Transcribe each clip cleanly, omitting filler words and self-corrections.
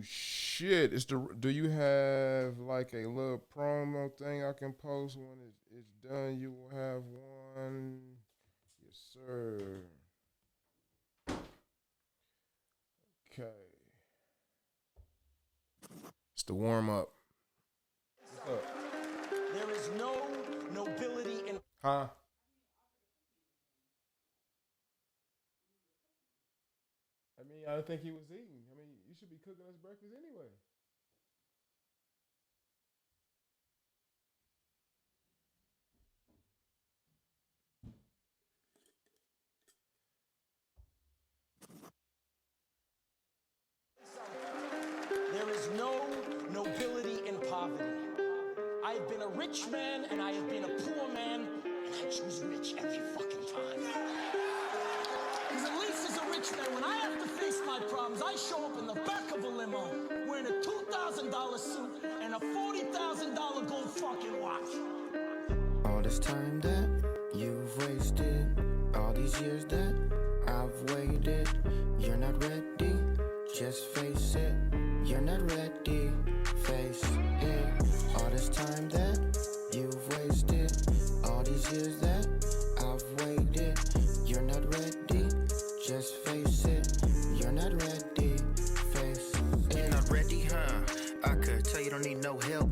shit. Do you have like a little promo thing I can post when it's done? You will have one. Yes, sir. Okay. It's the warm up. What's up? There is no nobility in. Huh? I mean, I think he was eating. I mean, you should be cooking us breakfast anyway. There is no nobility in poverty. I have been a rich man and I have been a poor man, and I choose rich every fucking time. Because at least as a rich man, when I have to face my problems, I show up in the back of a limo wearing a $2,000 suit and a $40,000 gold fucking watch. All this time that you've wasted, all these years that I've waited, you're not ready, just face it, you're not ready, face it. All this time that you've wasted, all these years that I've waited, you're not ready, just face it, you're not ready, face it. You're not ready, huh? I could tell you don't need no help.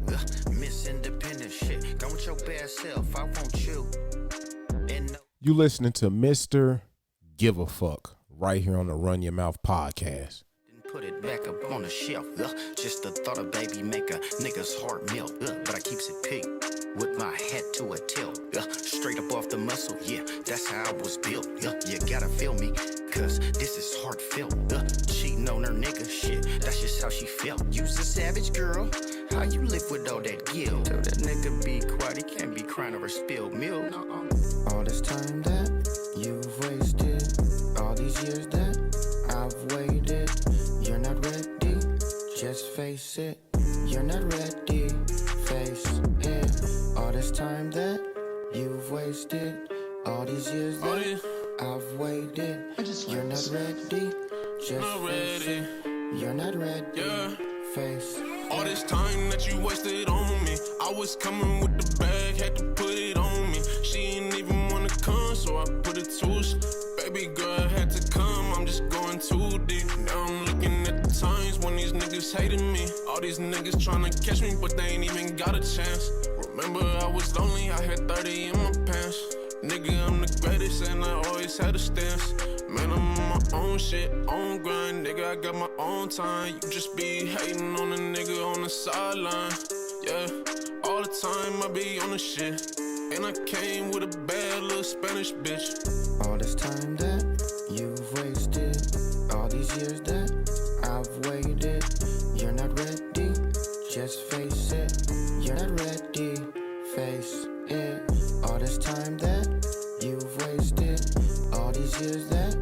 Miss Independent shit. Go with your best self. I want you. And no. You listening to Mr. Give a Fuck right here on the Run Your Mouth podcast. Didn't put it back up on the shelf. Just the thought of baby make a nigga's heart melt. But I keeps it peaked with my head to a tilt. Straight up off the muscle, yeah, that's how I was built. You gotta feel me, cause this is heartfelt. Cheating on her nigga, shit, that's just how she felt. You's a savage girl, how you live with all that guilt? Tell that nigga be quiet, he can't be crying over spilled milk. All this time that you've wasted, all these years that I've waited, you're not ready, just face it, you're not ready, face it. All this time that you've wasted, all these years that I've waited, you're not ready, just face it, you're not ready, face it. All this time that you wasted on me, I was coming with the bag, had to put it on me. She ain't even wanna come, so I put it to baby girl had to come, I'm just going too deep. Now I'm looking at the times when these niggas hated me. All these niggas tryna catch me, but they ain't even got a chance. Remember I was lonely, I had 30 in my pants. Nigga, I'm the greatest and I always had a stance. Man, I'm on my own shit, own grind. Nigga, I got my own time. You just be hating on a nigga on the sideline. Yeah, all the time I be on the shit. And I came with a bad little Spanish bitch. All this time that you've wasted, all these years that I've waited, you're not ready, just face it, you're not ready, face it. All this time that you've wasted, all these years that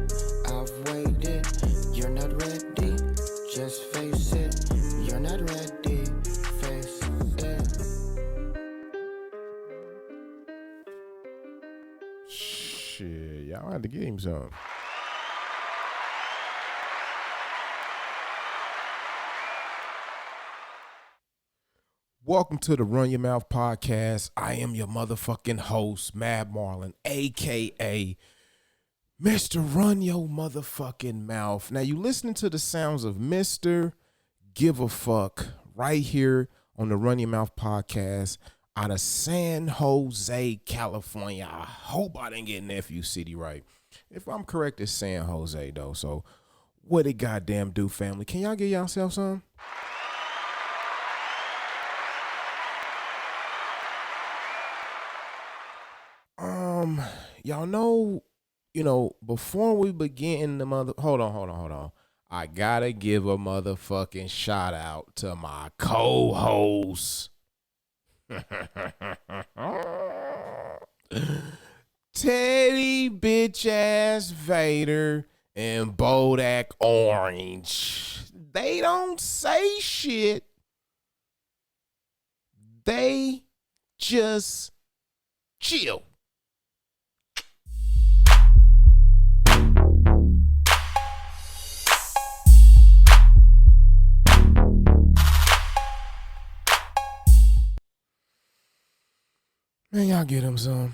I've waited, you're not ready, just face it, you're not ready, face it. Shit, y'all had to give him some. Welcome to the Run Your Mouth podcast. I am your motherfucking host, Mad Marlin, a.k.a. Mr. Run Your Motherfucking Mouth. Now, you listening to the sounds of Mr. Give a Fuck right here on the Run Your Mouth podcast out of San Jose, California. I hope I didn't get Nephew City right. If I'm correct, it's San Jose, though. So, what it goddamn do, family? Can y'all get yourself some? Y'all know, before we begin hold on. I gotta give a motherfucking shout out to my co-host, Teddy bitch ass Vader and Bodak Orange. They don't say shit. They just chill. Man, y'all get him some.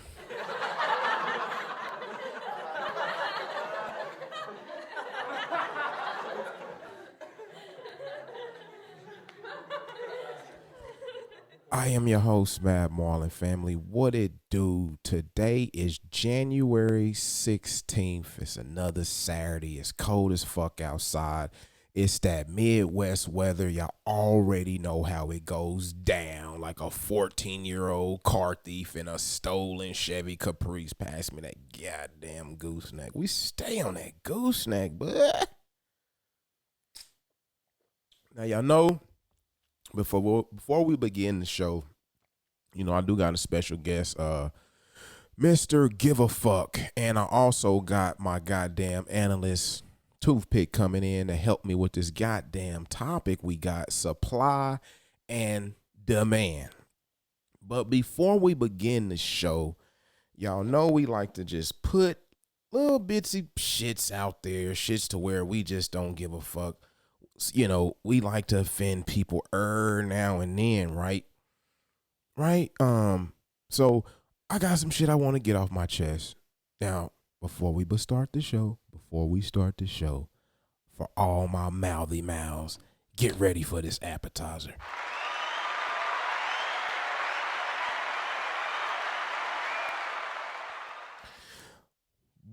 I am your host, Mad Marlin family. What it do? Today is January 16th. It's another Saturday. It's cold as fuck outside. It's that Midwest weather. Y'all already know how it goes down. Like a 14-year-old car thief in a stolen Chevy Caprice. Pass me that goddamn gooseneck. We stay on that gooseneck, but now y'all know. Before we begin the show, you know, I do got a special guest, Mr. Give a Fuck. And I also got my goddamn analyst Toothpick coming in to help me with this goddamn topic. We got supply and demand. But before we begin the show, y'all know we like to just put little bitsy shits out there, shits to where we just don't give a fuck. You know, we like to offend people now and then, right? So I got some shit I want to get off my chest. Now, before we start the show, for all my mouthy mouths, get ready for this appetizer.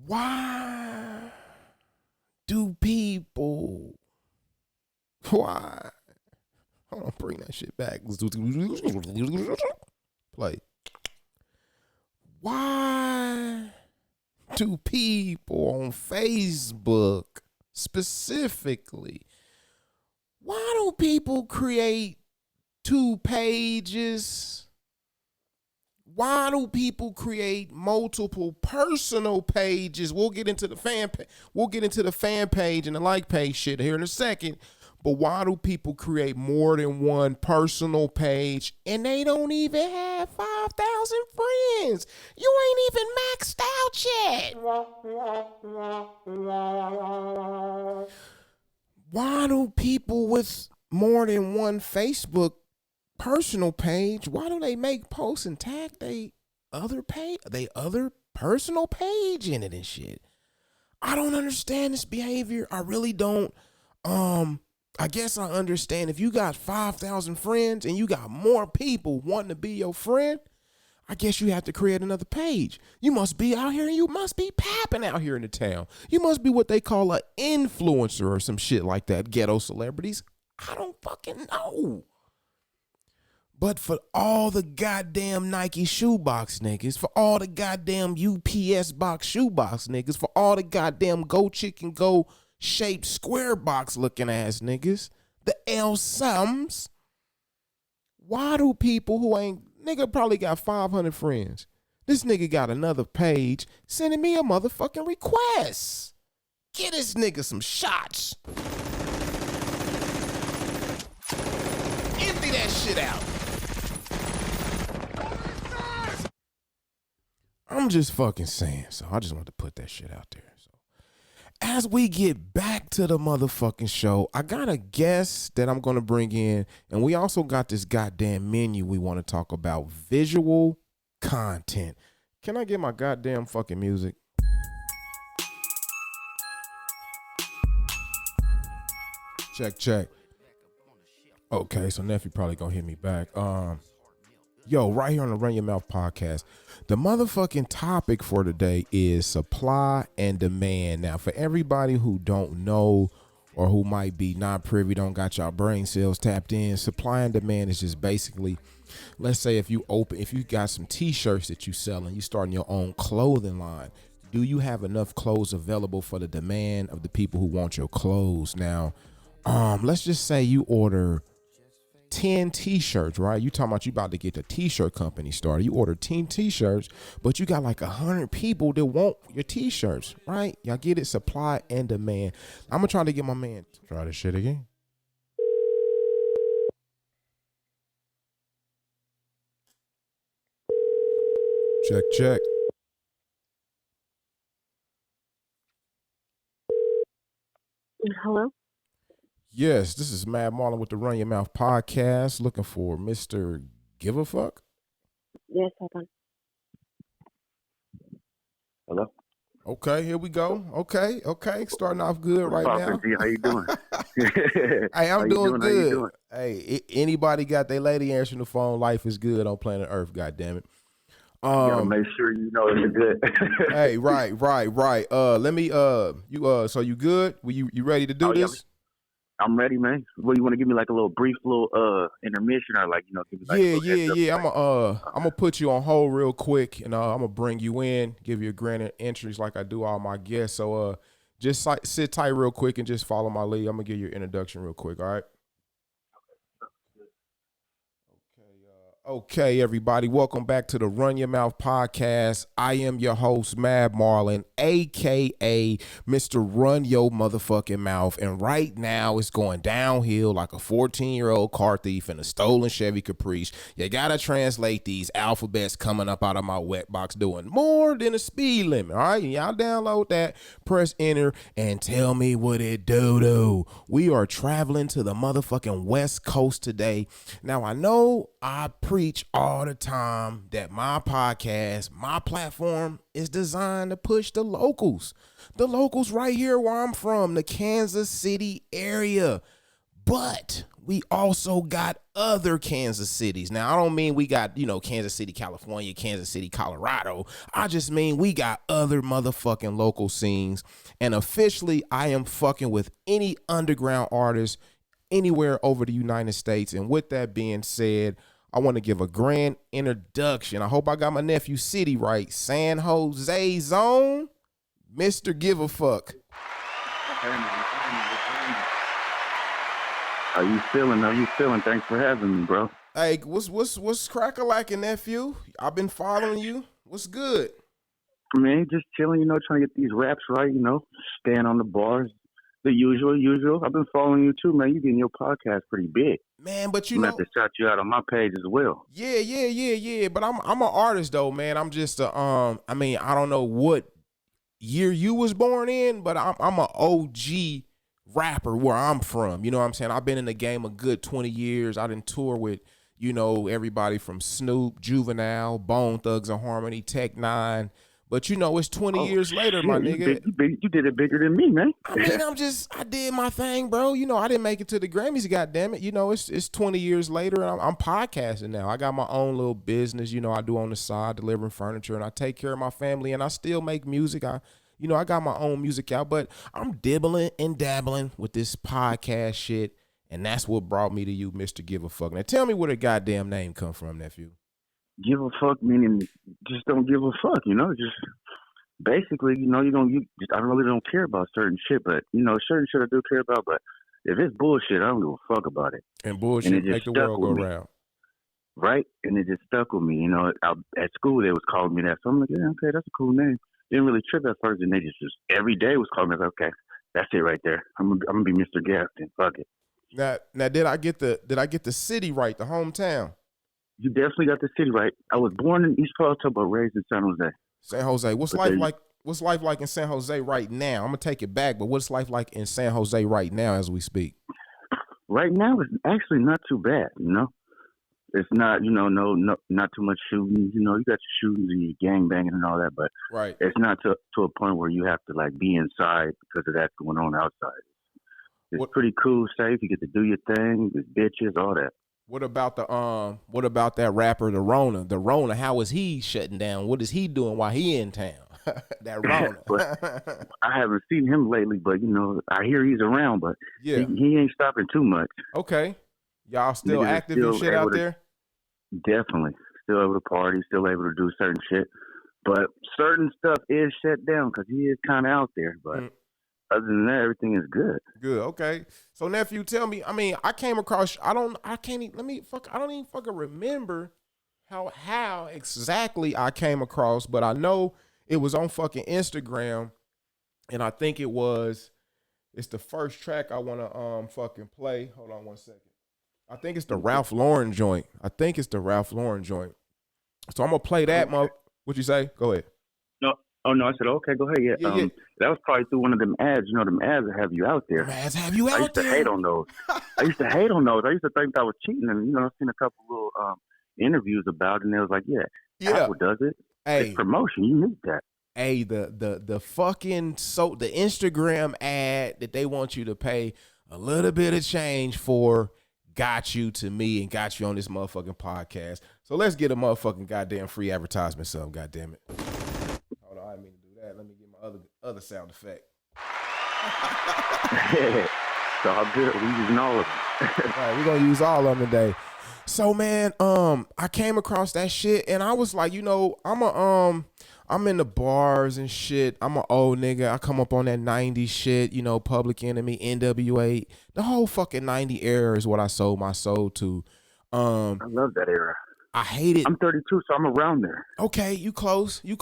Why do people... Why? Hold on, bring that shit back. Play. Why do people on Facebook specifically, why do people create 2 pages? Why do people create multiple personal pages? We'll get into the fan page. We'll get into the fan page and the like page shit here in a second. But why do people create more than one personal page and they don't even have 5,000 friends? You ain't even maxed out yet. Why do people with more than one Facebook personal page, why do they make posts and tag they other personal page in it and shit? I don't understand this behavior. I really don't. I guess I understand if you got 5,000 friends and you got more people wanting to be your friend, I guess you have to create another page. You must be out here and you must be papping out here in the town. You must be what they call an influencer or some shit like that. Ghetto celebrities. I don't fucking know. But for all the goddamn Nike shoebox niggas, for all the goddamn UPS box shoebox niggas, for all the goddamn Go Chicken Go shaped square box looking ass niggas, the L sums, why do people who ain't, nigga probably got 500 friends, this nigga got another page sending me a motherfucking request? Get this nigga some shots. Empty that shit out. I'm just fucking saying, so I just want to put that shit out there. As we get back to the motherfucking show, I got a guest that I'm going to bring in, and we also got this goddamn menu we want to talk about, visual content. Can I get my goddamn fucking music? Check. Okay, so nephew probably gonna hit me back. Yo, right here on the Run Your Mouth podcast, the motherfucking topic for today is supply and demand. Now, for everybody who don't know or who might be not privy, don't got y'all brain cells tapped in, supply and demand is just basically, let's say if you got some t-shirts that you sell and you starting your own clothing line, do you have enough clothes available for the demand of the people who want your clothes? Now, let's just say you order 10 t-shirts, right? You talking about you about to get the t-shirt company started. You order 10 t-shirts, but you got like 100 people that want your t-shirts, right? Y'all get it? Supply and demand. I'm gonna try to get my man. Try this shit again. Check. Hello? Yes, this is Mad Marlin with the Run Your Mouth podcast, looking for Mr. Give a Fuck. Yes, hold on. Hello? Okay, here we go. Okay. Starting off good right now. G, how you doing? Hey, How I'm you doing doing? How you good. doing? Hey, anybody got their lady answering the phone? Life is good on planet Earth. God damn it. You gotta make sure you know it's good. Hey, right. Let me. So you good? You ready to do Yeah, this? I'm ready, man. Well, you want to give me like a little brief little intermission, or like give me like a little heads up? Yeah. I'm gonna put you on hold real quick, and I'm gonna bring you in, give you a grand entries like I do all my guests. So just sit tight real quick and just follow my lead. I'm gonna give you an introduction real quick. All right. Okay, everybody, welcome back to the Run Your Mouth podcast. I am your host, Mad Marlin, aka Mr. Run Your Motherfucking Mouth. And right now, it's going downhill like a 14-year-old car thief in a stolen Chevy Caprice. You gotta translate these alphabets coming up out of my wet box doing more than a speed limit. All right, y'all download that, press enter, and tell me what it do. We are traveling to the motherfucking West Coast today. Now, I know I preach all the time that my podcast, my platform is designed to push the locals right here where I'm from, the Kansas City area. But we also got other Kansas cities. Now, I don't mean we got, Kansas City, California, Kansas City, Colorado. I just mean we got other motherfucking local scenes. And officially, I am fucking with any underground artist anywhere over the United States. And with that being said, I want to give a grand introduction. I hope I got my nephew City right. San Jose Zone, Mr. Give a Fuck. How you feeling? Thanks for having me, bro. Hey, what's crack-a-lackin', nephew? I've been following you. What's good? Man, just chilling, trying to get these raps right, staying on the bars. The usual. I've been following you too, man. You getting your podcast pretty big. Man, but I'm gonna have to shout you out on my page as well. Yeah. But I'm an artist though, man. I'm just I don't know what year you was born in, but I'm an OG rapper where I'm from. You know what I'm saying? I've been in the game a good 20 years. I done tour with, everybody from Snoop, Juvenile, Bone Thugs and Harmony, Tech Nine. But it's 20 years later, my nigga. You did it bigger than me, man. I mean, I did my thing, bro. I didn't make it to the Grammys, goddamn it. It's 20 years later, and I'm podcasting now. I got my own little business, I do on the side, delivering furniture, and I take care of my family, and I still make music. I got my own music out, but I'm dibbling and dabbling with this podcast shit, and that's what brought me to you, Mr. Give a Fuck. Now, tell me where the goddamn name come from, nephew. Give a fuck meaning just don't give a fuck, just basically, I really don't care about certain shit, but certain shit I do care about, but if it's bullshit, I don't give a fuck about it. And bullshit make the world go round. Right? And it just stuck with me. At school they was calling me that. So I'm like, yeah, okay, that's a cool name. Didn't really trip at first, and they just every day was calling me like, okay, that's it right there. I'm gonna be Mr. GAF then. Fuck it. Now did I get the city right, the hometown? You definitely got the city right. I was born in East Palmetto, but raised in San Jose. San Jose. What's life like in San Jose right now? I'm gonna take it back, but what's life like in San Jose right now as we speak? Right now, it's actually not too bad. It's not not too much shooting. You got your shootings and your gang banging and all that, but right. It's not to a point where you have to like be inside because of that going on outside. It's pretty cool, safe. You get to do your thing, with bitches, all that. What about that rapper, the Rona? The Rona, how is he shutting down? What is he doing while he in town? That Rona. I haven't seen him lately, but I hear he's around, but yeah, he ain't stopping too much. Okay. Y'all still active and shit out there? Definitely. Still able to party, still able to do certain shit. But certain stuff is shut down because he is kind of out there. But other than that, everything is good. Good. Okay. So nephew, tell me. I mean, I came across. I don't even fucking remember how exactly I came across, but I know it was on fucking Instagram, and I think it's the first track I want to fucking play. Hold on one second. I think it's the Ralph Lauren joint. So I'm gonna play that. What you say? Go ahead. Oh, no, I said, okay, go ahead. Yeah. That was probably through one of them ads. Them ads that have you out there. Ads have you out there? I used to hate on those. I used to think I was cheating. And, I've seen a couple little interviews about it, and they was like, yeah, Apple does it. Hey. It's promotion. You need that. Hey, the fucking the Instagram ad that they want you to pay a little bit of change for got you to me and got you on this motherfucking podcast. So let's get a motherfucking goddamn free advertisement, something. Goddamn it. Hold on, I didn't mean to do that. Let me get my other sound effect. It's all good. We using all of them. All right, we're gonna use all of them today. So man, I came across that shit and I was like, you know, I'm in the bars and shit. I'm an old nigga. I come up on that 90s shit, you know, Public Enemy, NWA. The whole fucking 90 era is what I sold my soul to. I love that era. I hate it. I'm 32, so I'm around there. Okay, you close. I'm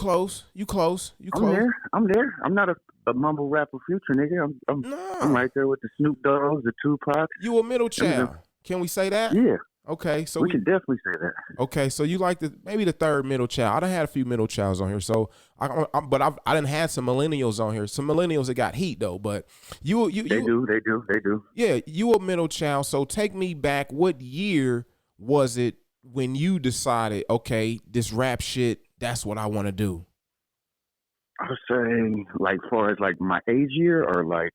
there. I'm not a mumble rapper future nigga. I'm right there with the Snoop Dogg's, the Tupac. You a middle child. Can we say that? Yeah. Okay, so we can definitely say that. Okay, so you like maybe the third middle child. I done had a few middle childs on here, so I done had some millennials on here. Some millennials that got heat though, but they do. Yeah, you a middle child. So take me back. What year was it when you decided, okay, this rap shit, that's what I want to do? I was saying, like, far as like my age year, or like,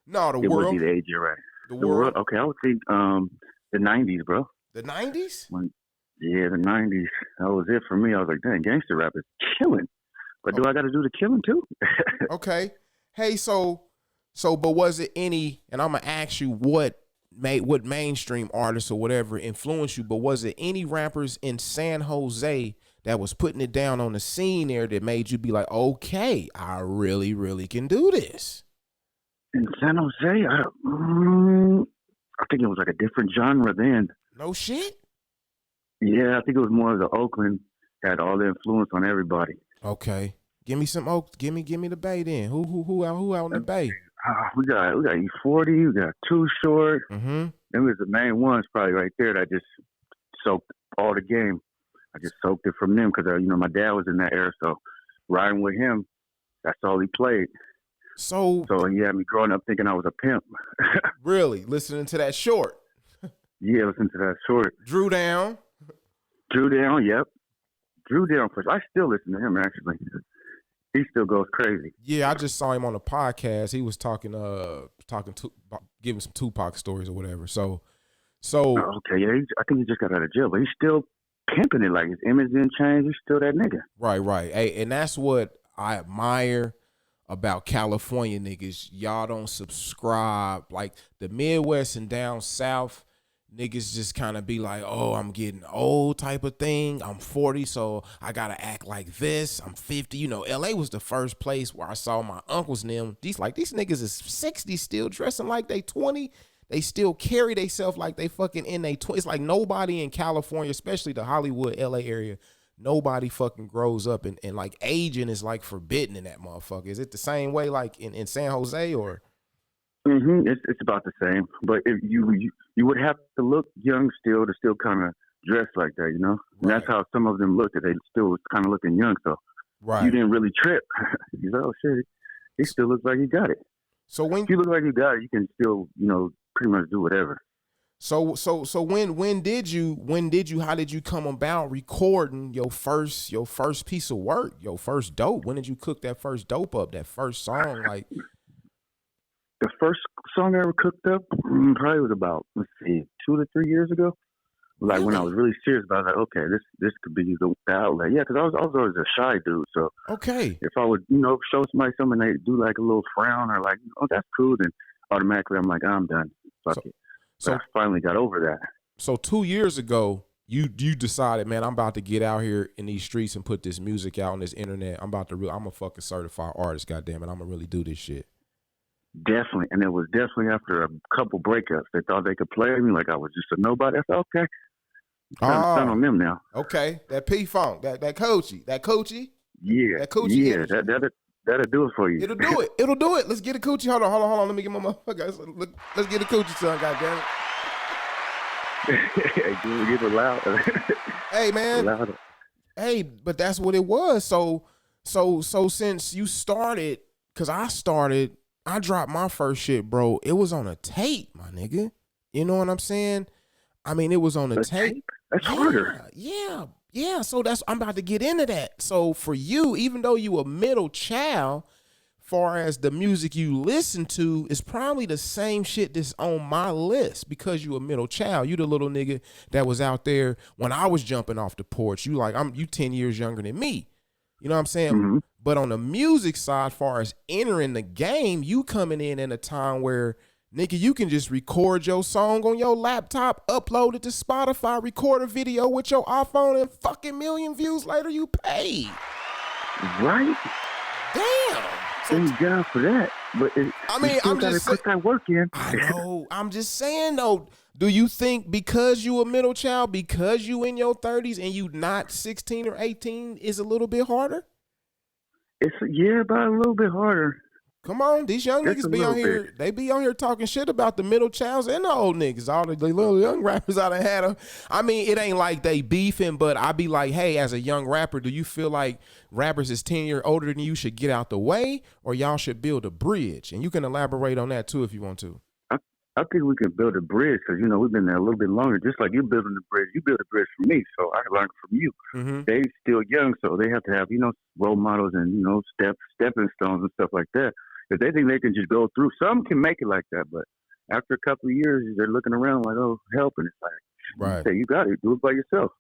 no, the it world. Would be the age year, right? The world. Okay, I would think the 90s, bro. The 90s? Yeah, the 90s. That was it for me. I was like, dang, gangster rap is killing. But do I got to do the killing too? Okay. Hey, but was it any, and I'm going to ask you what mainstream artists or whatever influenced you, but was it any rappers in San Jose that was putting it down on the scene there that made you be like, okay, I really, really can do this? In San Jose, I think it was like a different genre then. No shit? Yeah, I think it was more of the Oakland had all the influence on everybody. Okay. Give me some Give me the Bay then. Who out in the Bay? We got E40, we got Too Short. Mm-hmm. Them is the main ones probably right there that just soaked all the game. I just soaked it from them because, you know, my dad was in that era, so riding with him, that's all he played. So he had me growing up thinking I was a pimp. Really? Listening to that Short? Yeah, listening to that Short. Drew Down, yep. Drew Down, I still listen to him, actually. He still goes crazy. Yeah, I just saw him on a podcast. He was talking giving some Tupac stories or whatever. So. Okay, yeah, I think he just got out of jail, but he's still pimping it. Like, his image didn't change. He's still that nigga. Right. Hey, and that's what I admire about California niggas. Y'all don't subscribe. Like, the Midwest and down south, niggas just kind of be like, oh, I'm getting old type of thing. I'm 40, so I got to act like this. I'm 50. You know, L.A. was the first place where I saw my uncles and them. These niggas is 60 still dressing like they 20. They still carry themselves like they fucking in their 20s. It's like nobody in California, especially the Hollywood, L.A. area, nobody fucking grows up and like aging is like forbidden in that motherfucker. Is it the same way like in San Jose or? Mm-hmm. It's about the same, but if you would have to look young still to still kind of dress like that, you know. And that's how some of them looked. They still was kind of looking young, so you didn't really trip. You said, oh shit, he still looks like he got it. So if you look like you got it, you can still, you know, pretty much do whatever. So when did you how did you come about recording your first piece of work, your first dope? When did you cook that first dope up, that first song? Like, the first song I ever cooked up probably was about, 2 to 3 years ago. Like, when I was really serious about it, like, okay, this could be the outlet. Yeah, because I was always a shy dude. So okay, if I would, you know, show somebody something, they do like a little frown or like, oh, that's cool, then automatically I'm like, I'm done. Fuck it. So I finally got over that. So 2 years ago, you decided, man, I'm about to get out here in these streets and put this music out on this internet. I'm a fucking certified artist, goddamn it. I'm gonna really do this shit. Definitely, and it was definitely after a couple breakups. They thought they could play me like I was just a nobody. I said, okay, I'm on them now. Okay, that P-Funk, that coachy. Yeah, that coochie. Yeah, that'll do it for you. It'll do it. Let's get a coochie. Hold on. Let me get my motherfucker. Let's get a coochie, son. Goddamn it. Hey, dude, get it loud. Hey, man. Louder. Hey, but that's what it was. So since you started, because I dropped my first shit, bro. It was on a tape, my nigga. You know what I'm saying? I mean, it was on a tape. That's harder. Yeah. Yeah, so I'm about to get into that. So for you, even though you a middle child, far as the music you listen to is probably the same shit that's on my list because you a middle child. You the little nigga that was out there when I was jumping off the porch. You 10 years younger than me. You know what I'm saying? Mm-hmm. But on the music side, far as entering the game, you coming in a time where, nigga, you can just record your song on your laptop, upload it to Spotify, record a video with your iPhone, and fucking million views later, you paid. Right? Damn. Thank God for that. But I'm just put that work in. I know. I'm just saying though. Do you think because you a middle child, because you in your 30s and you not 16 or 18, is a little bit harder? About a little bit harder. Come on, these young Just niggas a be on little here. bit. They be on here talking shit about the middle childs and the old niggas. All the little young rappers I done had them. I mean, it ain't like they beefing, but I be like, hey, as a young rapper, do you feel like rappers is 10 years older than you should get out the way, or y'all should build a bridge? And you can elaborate on that too if you want to. I think we can build a bridge because, we've been there a little bit longer. Just like you building the bridge, you build a bridge for me, so I learn from you. Mm-hmm. They still young, so they have to have, role models and, stepping stones and stuff like that. If they think they can just go through, some can make it like that, but after a couple of years, they're looking around like, oh, help, and it's like, right, hey, you got it, do it by yourself.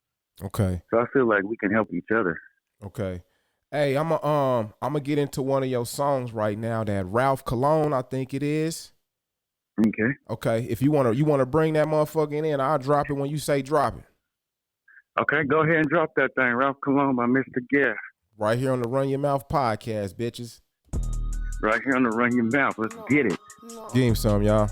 Okay. So I feel like we can help each other. Okay. Hey, I'm gonna get into one of your songs right now. That Ralph Cologne, I think it is. Okay. Okay. If you wanna bring that motherfucker in, I'll drop it when you say drop it. Okay, go ahead and drop that thing, Ralph Cologne by Mr. GAF. Right here on the Run Your Mouth podcast, bitches. Right here on the Run Your Mouth. Let's get it. Give him some, y'all.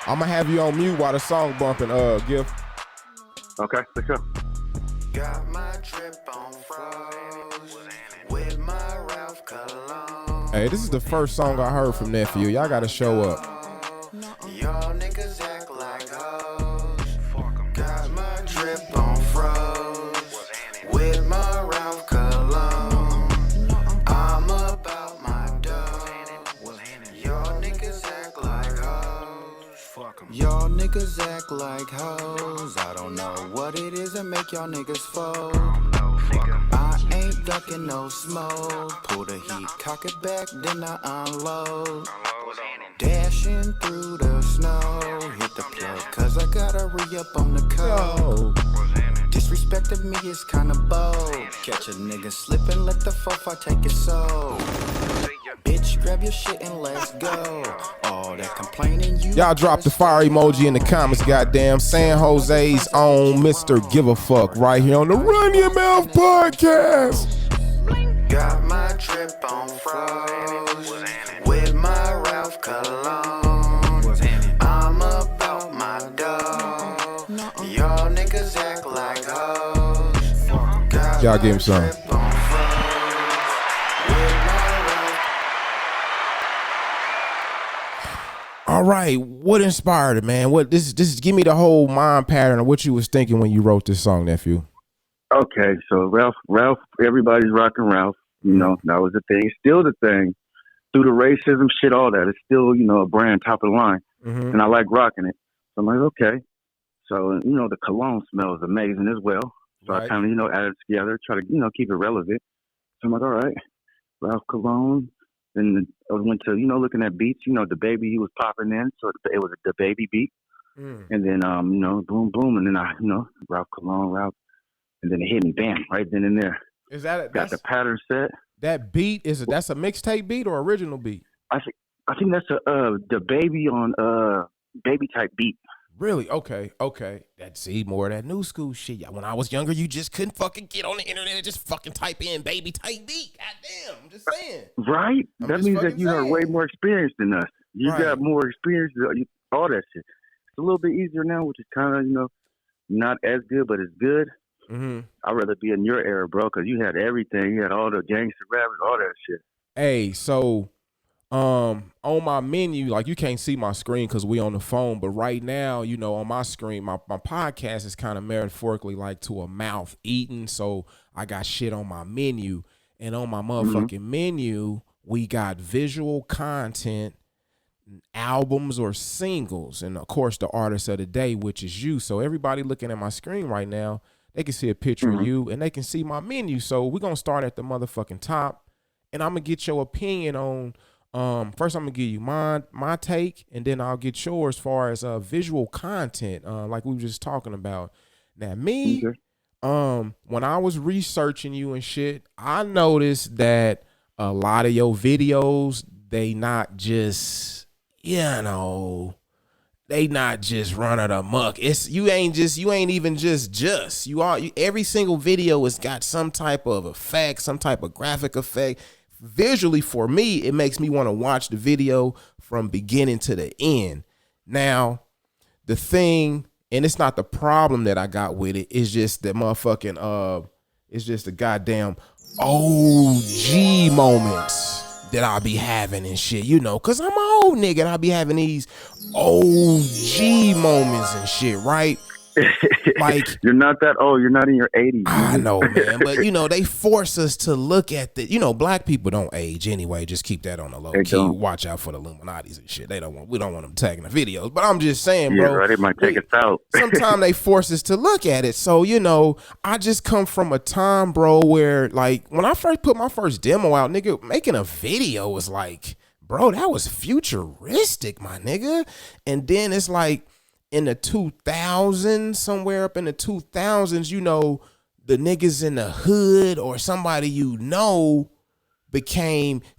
I'm gonna have you on mute while the song bumping, Gift. Okay, for sure. Got my trip on froze with my Ralph Cologne. Hey, this is the first song I heard from Nephew. Y'all gotta show up. Y'all niggas act like hoes. Got my trip on froze with my Ralph Cologne. I'm about my dough. Y'all niggas act like hoes. Y'all niggas act like hoes. I don't know what it is that make y'all niggas fold. I ain't ducking no smoke. Pull the heat, cock it back, then I unload. Dashing through the snow. Hit the plug, cause I gotta re-up on the code. Disrespect of me is kinda bold. Catch a nigga slipping, let the fofo take his soul. Bitch, grab your shit and let's go. All that complaining you. Y'all drop the fire emoji in the comments, goddamn. San Jose's own Mr. Give a Fuck right here on the Run Your Mouth podcast. Got my trip on froze with my Ralph Cologne. I'm about my dough. Y'all niggas act like hoes. Y'all give him some. All right, what inspired it, man? What this give me the whole mind pattern of what you was thinking when you wrote this song, Nephew. Okay, so Ralph, everybody's rocking Ralph. That was the thing. Still the thing. Through the racism, shit, all that. It's still, a brand top of the line. Mm-hmm. And I like rocking it. So I'm like, okay. So, the cologne smells amazing as well. So Right. I kind of, add it together, try to, keep it relevant. So I'm like, all right, Ralph Cologne. Then I went to, looking at beats, the baby he was popping in. So it was the baby beat. Mm. And then, boom, boom. And then Ralph Cologne, Ralph. And then it hit me, bam, right then and there. Is that Got the pattern set. that beat? That's a mixtape beat or original beat? I think that's the baby on baby type beat. Really? Okay. That's more of that new school shit. Yeah, when I was younger, you just couldn't fucking get on the internet and just fucking type in baby type beat. Goddamn, I'm just saying. Right? That means that you are way more experienced than us. You got more experience, all that shit. It's a little bit easier now, which is kind of, not as good, but it's good. Mm-hmm. I'd rather be in your era, bro, because you had everything. You had all the gangster rappers, all that shit. Hey, so on my menu, like you can't see my screen because we on the phone, but right now, on my screen, my podcast is kind of metaphorically like to a mouth eating. So I got shit on my menu, and on my motherfucking menu, we got visual content albums or singles, and of course the artist of the day, which is you. So everybody looking at my screen right now, they can see a picture of you and they can see my menu. So we're gonna start at the motherfucking top, and I'm gonna get your opinion on. First, I'm gonna give you my take, and then I'll get yours as far as visual content, like we were just talking about. Now, me, when I was researching you and shit, I noticed that a lot of your videos, they not just, they not just running amok. It's you ain't even just. Every single video has got some type of effect, some type of graphic effect. Visually, for me, it makes me want to watch the video from beginning to the end. Now, the thing, and it's not the problem that I got with it, it's just the motherfucking it's just the goddamn OG moments that I'll be having and shit, cause I'm an old nigga and I'll be having these OG moments and shit, right? Like, you're not that old. You're not in your 80s. I know, man, but they force us to look at the. Black people don't age anyway. Just keep that on the low key. Don't. Watch out for the Illuminatis and shit. We don't want them tagging the videos. But I'm just saying, bro. Right, they might take us out. Sometimes they force us to look at it. So I just come from a time, bro, where like when I first put my first demo out, nigga, making a video was like, bro, that was futuristic, my nigga. And then it's like, in the 2000s, somewhere up in the 2000s, the niggas in the hood or somebody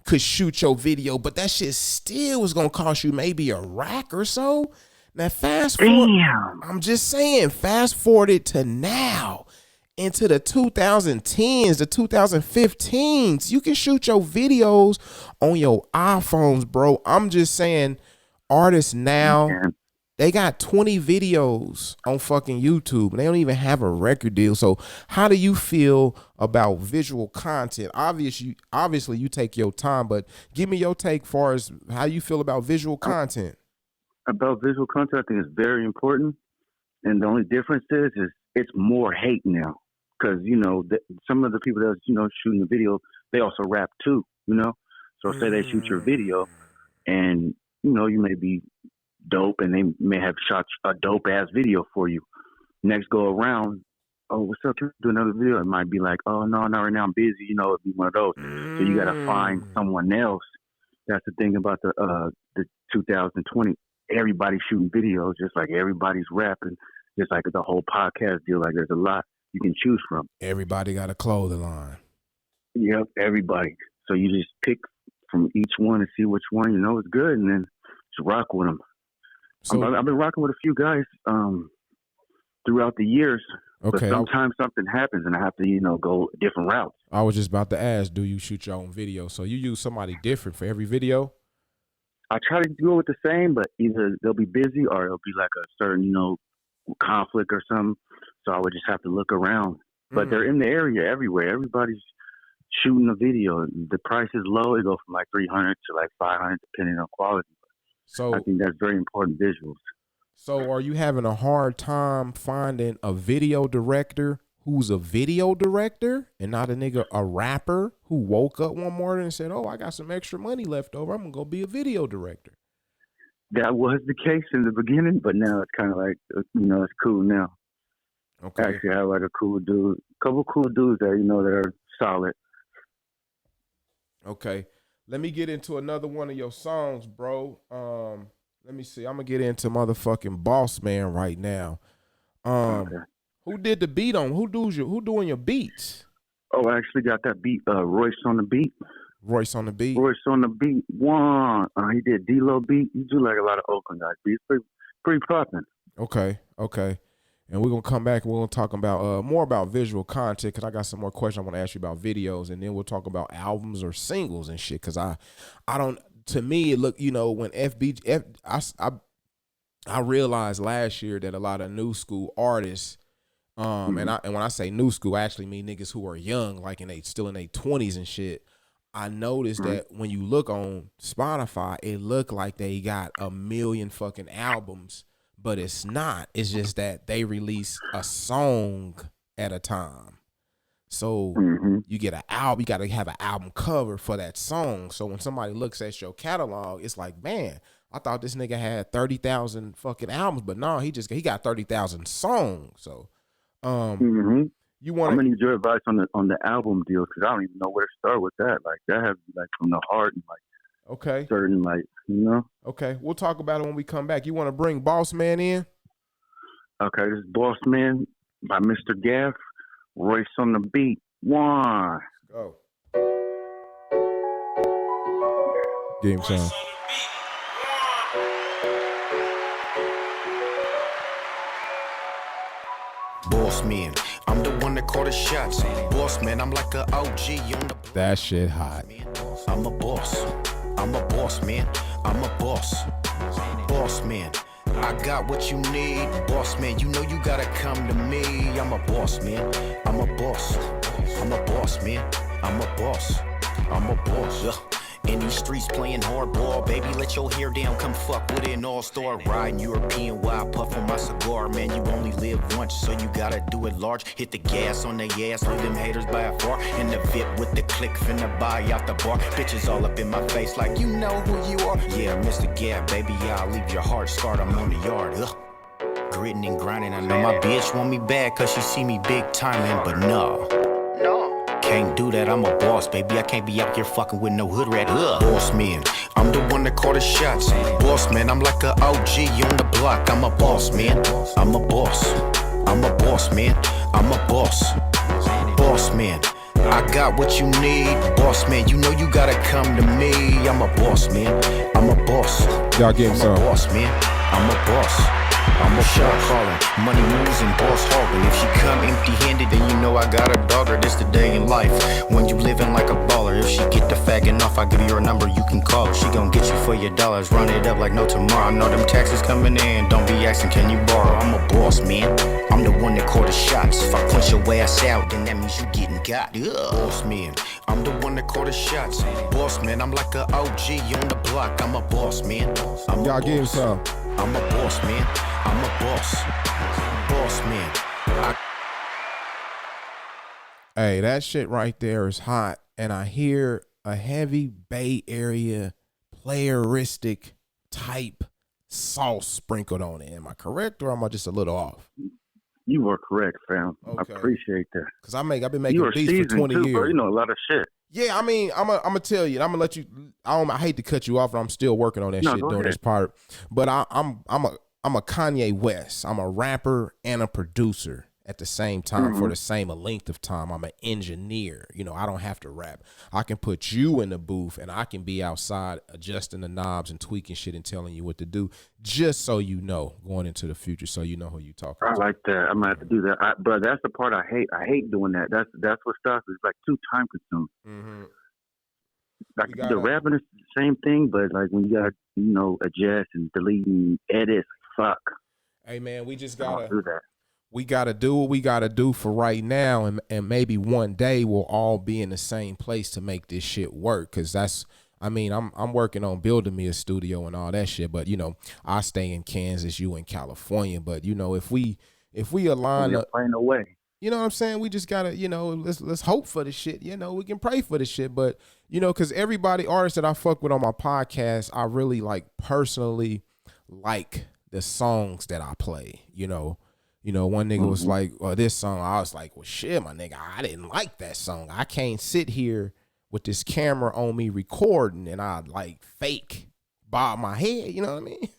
could shoot your video, but that shit still was gonna cost you maybe a rack or so. Now fast forward, I'm just saying, fast forwarded to now, into the 2010s, the 2015s, you can shoot your videos on your iPhones, bro. I'm just saying, artists now, they got 20 videos on fucking YouTube and they don't even have a record deal. So how do you feel about visual content? Obviously you take your time, but give me your take as far as how you feel about visual content. About visual content, I think it's very important. And the only difference is it's more hate now. Because, some of the people that, shooting the video, they also rap too, So say they shoot your video and, you may be dope and they may have shot a dope ass video for you. Next go around, oh, what's up? Can we do another video? It might be like, oh no, not right now, I'm busy. It'd be one of those. So you gotta find someone else. That's the thing about the 2020. Everybody's shooting videos, just like everybody's rapping, just like the whole podcast deal. Like there's a lot you can choose from. Everybody got a clothing line. Yep, everybody. So you just pick from each one and see which one is good, and then just rock with them. So, I've been rocking with a few guys throughout the years. Okay. But sometimes something happens and I have to, go different routes. I was just about to ask, do you shoot your own video? So you use somebody different for every video? I try to go with the same, but either they'll be busy or it'll be like a certain, conflict or something. So I would just have to look around. But they're in the area everywhere. Everybody's shooting a video. The price is low. It goes from like $300 to like $500 depending on quality. So I think that's very important visuals. So are you having a hard time finding a video director who's a video director and not a rapper who woke up one morning and said, oh, I got some extra money left over. I'm going to go be a video director? That was the case in the beginning, but now it's kind of like, it's cool now. Okay. Actually, I have like a couple cool dudes that, that are solid. Okay. Let me get into another one of your songs, bro. Let me see. I'm gonna get into motherfucking Boss Man right now. Okay. Who did the beat on? Who doing your beats? Oh, I actually got that beat. Royce on the beat. Royce on the beat. One. He did D-Lo beat. You do like a lot of Oakland guys beats. Pretty popping. Okay. And we're gonna come back and we're gonna talk about more about visual content, because I got some more questions I want to ask you about videos, and then we'll talk about albums or singles and shit. Because I don't. To me, it look, when I realized last year that a lot of new school artists, and when I say new school, I actually mean niggas who are young, like still in their 20s and shit. I noticed that when you look on Spotify, it looked like they got a million fucking albums. But it's not. It's just that they release a song at a time. So you get an album, you got to have an album cover for that song. So when somebody looks at your catalog, it's like, man, I thought this nigga had 30,000 fucking albums, but no, he got 30,000 songs. So, you want I'm gonna need your advice on the album deal because I don't even know where to start with that. Like that has to be like from the heart and like okay, certain like Okay, we'll talk about it when we come back. You want to bring Boss Man in? Okay, this is Boss Man by Mr. Gaff. Royce on the beat. One. Go. Game sound. Boss man, I'm the one that call the shots. Boss man, I'm like a OG on the. That shit hot. I'm a boss. I'm a boss man. I'm a boss. Boss man. I got what you need. Boss man, you know you gotta come to me. I'm a boss man. I'm a boss. I'm a boss man. I'm a boss. I'm a boss. In these streets playing hardball, baby, let your hair down, come fuck with an all-star. Riding European while I puff on my cigar, man, you only live once, so you gotta do it large. Hit the gas on the ass, leave them haters by a far. In the VIP with the click, finna buy out the bar. Bitches all up in my face like, you know who you are. Yeah, Mr. Gab, baby, I'll leave your heart scarred, I'm on the yard. Gritting and grinding, I know my bitch want me bad, cause she see me big timing, but no. Can't do that, I'm a boss, baby. I can't be out here fucking with no hood rat. Boss man, I'm the one that call the shots. Boss man, I'm like a OG on the block. I'm a boss man, I'm a boss. I'm a boss man, I'm a boss. Boss man, I got what you need. Boss man, you know you gotta come to me. I'm a boss man, I'm a boss. Y'all getting some. I'm a boss man, I'm a boss. I'm a shot calling, money moves and boss hogging. If she come empty-handed, then you know I got a dogger. This the day in life, when you living like a baller. If she get the fagging off, I give you her number, you can call her. She gon' get you for your dollars, run it up like no tomorrow. I know them taxes coming in, don't be asking, can you borrow? I'm a boss, man, I'm the one that call the shots. If I punch your ass out, then that means you getting got. Boss man, I'm the one that call the shots. Boss man, I'm like a OG on the block. I'm a boss, man. Y'all give some. I'm a boss, man. I'm a boss. Boss, man. Hey, that shit right there is hot. And I hear a heavy Bay Area playeristic type sauce sprinkled on it. Am I correct or am I just a little off? You are correct, fam. Okay. I appreciate that. Because I've been making beats for 20 years. Bro. You know a lot of shit. Yeah, I mean, I'm gonna tell you, I'm gonna let you. I hate to cut you off, but I'm still working on that shit doing this part. But I'm a Kanye West. I'm a rapper and a producer at the same time for the same length of time. I'm an engineer. You know, I don't have to rap. I can put you in the booth and I can be outside adjusting the knobs and tweaking shit and telling you what to do, just so you know going into the future, so you know who you talking to. I like that. I'm gonna have to do that. But that's the part I hate. I hate doing that. That's what stuff is like too time consuming. Mm-hmm. Like the rapping is the same thing, but like when you got adjust and delete and edit, fuck. Hey man, we just I gotta don't do that. We got to do what we got to do for right now, and maybe one day we'll all be in the same place to make this shit work. Because I'm working on building me a studio and all that shit. But I stay in Kansas, you in California. But if we align up, find a way. You know what I'm saying? We just gotta, let's hope for the shit. We can pray for the shit. But because everybody artists that I fuck with on my podcast, I really personally like the songs that I play. One nigga was like, this song, I was like, well, shit, my nigga, I didn't like that song. I can't sit here with this camera on me recording and I fake bob my head. You know what I mean?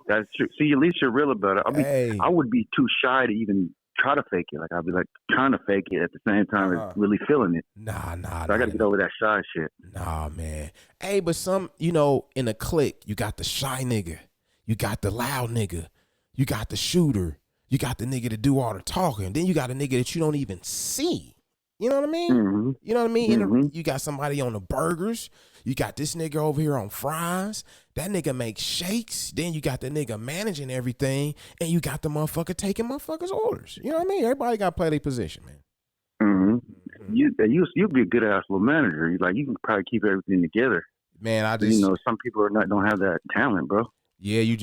That's true. See, at least you're real about it. I mean, I would be too shy to even try to fake it. Like, I'd be trying to fake it at the same time as really feeling it. Nah. So I got to get over that shy shit. Nah, man. Hey, but some, in a clique, you got the shy nigga. You got the loud nigga. You got the shooter. You got the nigga to do all the talking. Then you got a nigga that you don't even see. You know what I mean? Mm-hmm. You know what I mean? You got somebody on the burgers. You got this nigga over here on fries. That nigga makes shakes. Then you got the nigga managing everything. And you got the motherfucker taking motherfuckers' orders. You know what I mean? Everybody got to play their position, man. Mm-hmm. You'd be a good ass little manager. You can probably keep everything together. Man, I just some people don't have that talent, bro. Yeah, you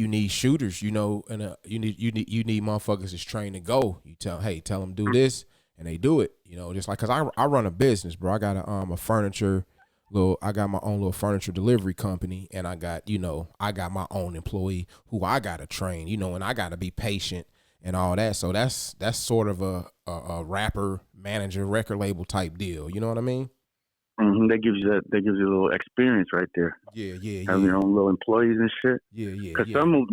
need shooters, and you need motherfuckers that's trained to go. You tell them do this, and they do it. Just like, cause I run a business, bro. I got a furniture I got my own little furniture delivery company, and I got, I got my own employee who I gotta train, and I gotta be patient and all that. So that's sort of a rapper, manager, record label type deal. You know what I mean? Mm-hmm. That gives you a little experience right there. Yeah. Having your own little employees and shit. Yeah. Because some,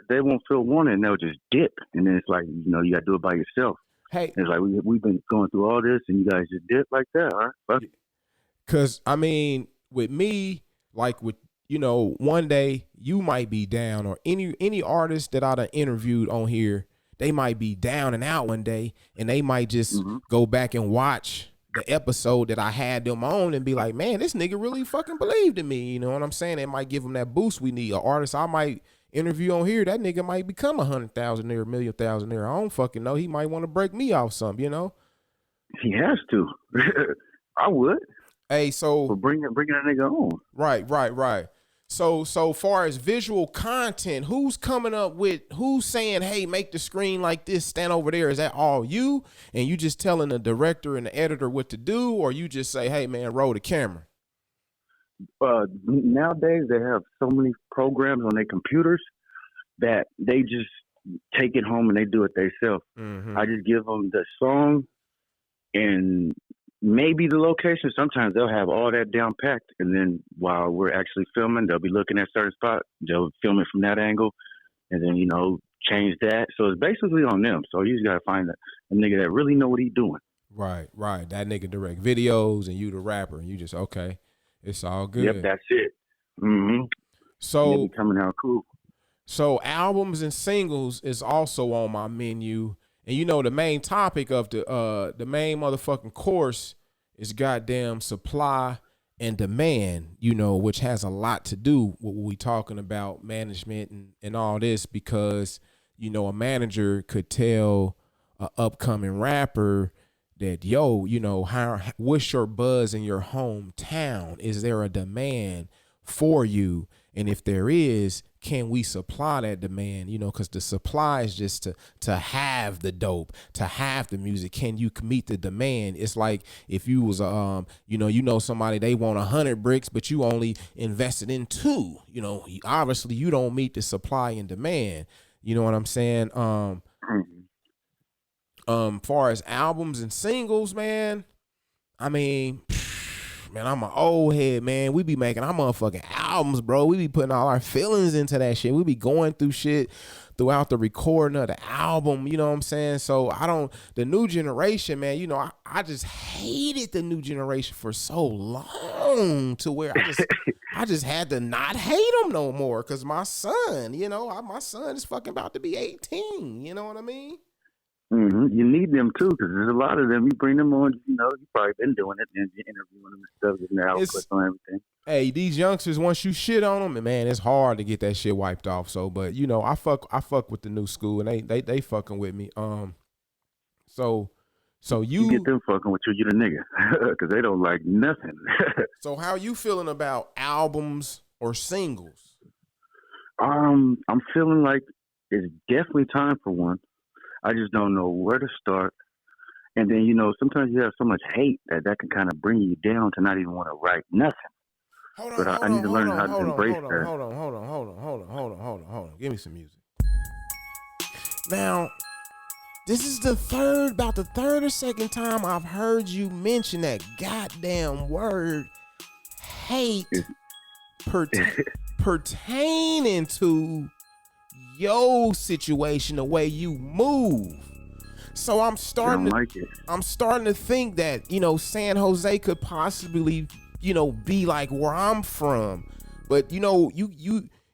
they won't feel wanted and they'll just dip, and then it's like, you got to do it by yourself. Hey, it's like we've been going through all this, and you guys just dip like that. All right, fuck it. Because I mean, with me, like with one day you might be down, or any artist that I've interviewed on here, they might be down and out one day, and they might just go back and watch the episode that I had them on and be like, man, this nigga really fucking believed in me. You know what I'm saying? It might give them that boost we need. An artist I might interview on here, that nigga might become 100,000 million thousandaire. I don't fucking know. He might want to break me off something, He has to. I would. Hey, so bring a nigga on. Right. So far as visual content, who's coming up with, who's saying, hey, make the screen like this, stand over there? Is that all you? And you just telling the director and the editor what to do, or you just say, hey man, roll the camera? Nowadays they have so many programs on their computers that they just take it home and they do it themselves. I just give them the song and maybe the location. Sometimes they'll have all that down packed, and then while we're actually filming, they'll be looking at a certain spot. They'll film it from that angle, and then change that. So it's basically on them. So you just gotta find a nigga that really know what he's doing. Right. That nigga direct videos, and you the rapper, and you just it's all good. Yep, that's it. So coming out cool. So albums and singles is also on my menu. And the main topic of the main motherfucking course is goddamn supply and demand, which has a lot to do with what we talking about, management and all this, because, a manager could tell an upcoming rapper that, what's your buzz in your hometown? Is there a demand for you? And if there is, can we supply that demand? Because the supply is just to have the dope, to have the music. Can you meet the demand? It's like if you was somebody, they want 100 bricks, but you only invested in 2. Obviously you don't meet the supply and demand. You know what I'm saying? Far as albums and singles, man, I mean, man, I'm an old head, man. We be making our motherfucking albums, bro. We be putting all our feelings into that shit. We be going through shit throughout the recording of the album, you know what I'm saying? So the new generation, man, I just hated the new generation for so long, to where I just had to not hate them no more, because my son, my son is fucking about to be 18, you know what I mean? You need them too, because there's a lot of them. You bring them on, you probably been doing it, and you're interviewing them and stuff, getting their output on everything. Hey, these youngsters, once you shit on them, and man, it's hard to get that shit wiped off. So, but I fuck with the new school, and they fucking with me. So you get them fucking with you the nigga, because they don't like nothing. So how you feeling about albums or singles? I'm feeling like it's definitely time for one. I just don't know where to start. And then, sometimes you have so much hate that can kind of bring you down to not even want to write nothing. I need to learn how to embrace that. Hold on. Give me some music. Now, this is about the third or second time I've heard you mention that goddamn word, hate, pertaining to your situation, the way you move. So I'm starting to think that, San Jose could possibly, be like where I'm from. But, you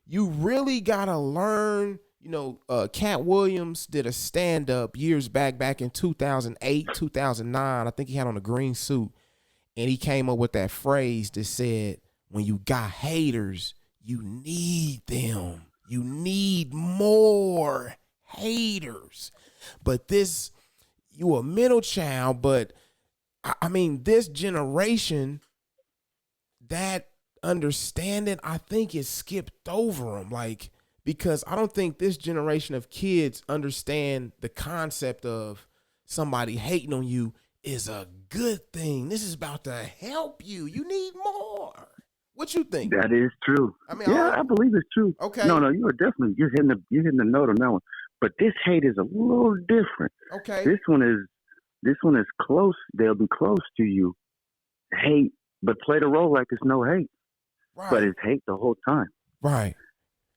really gotta learn, Cat Williams did a stand-up years back in 2008, 2009. I think he had on a green suit, and he came up with that phrase that said, when you got haters, you need them. You need more haters. But you a middle child, but I mean, this generation, that understanding, I think it skipped over them. Like, because I don't think this generation of kids understand the concept of somebody hating on you is a good thing. This is about to help you. You need more. What you think? That is true. I mean, Yeah, I believe it's true. okay. No, you're definitely you're hitting the note on that one. But this hate is a little different. Okay. This one is close. They'll be close to you. Hate, but play the role like it's no hate. Right. But it's hate the whole time. Right.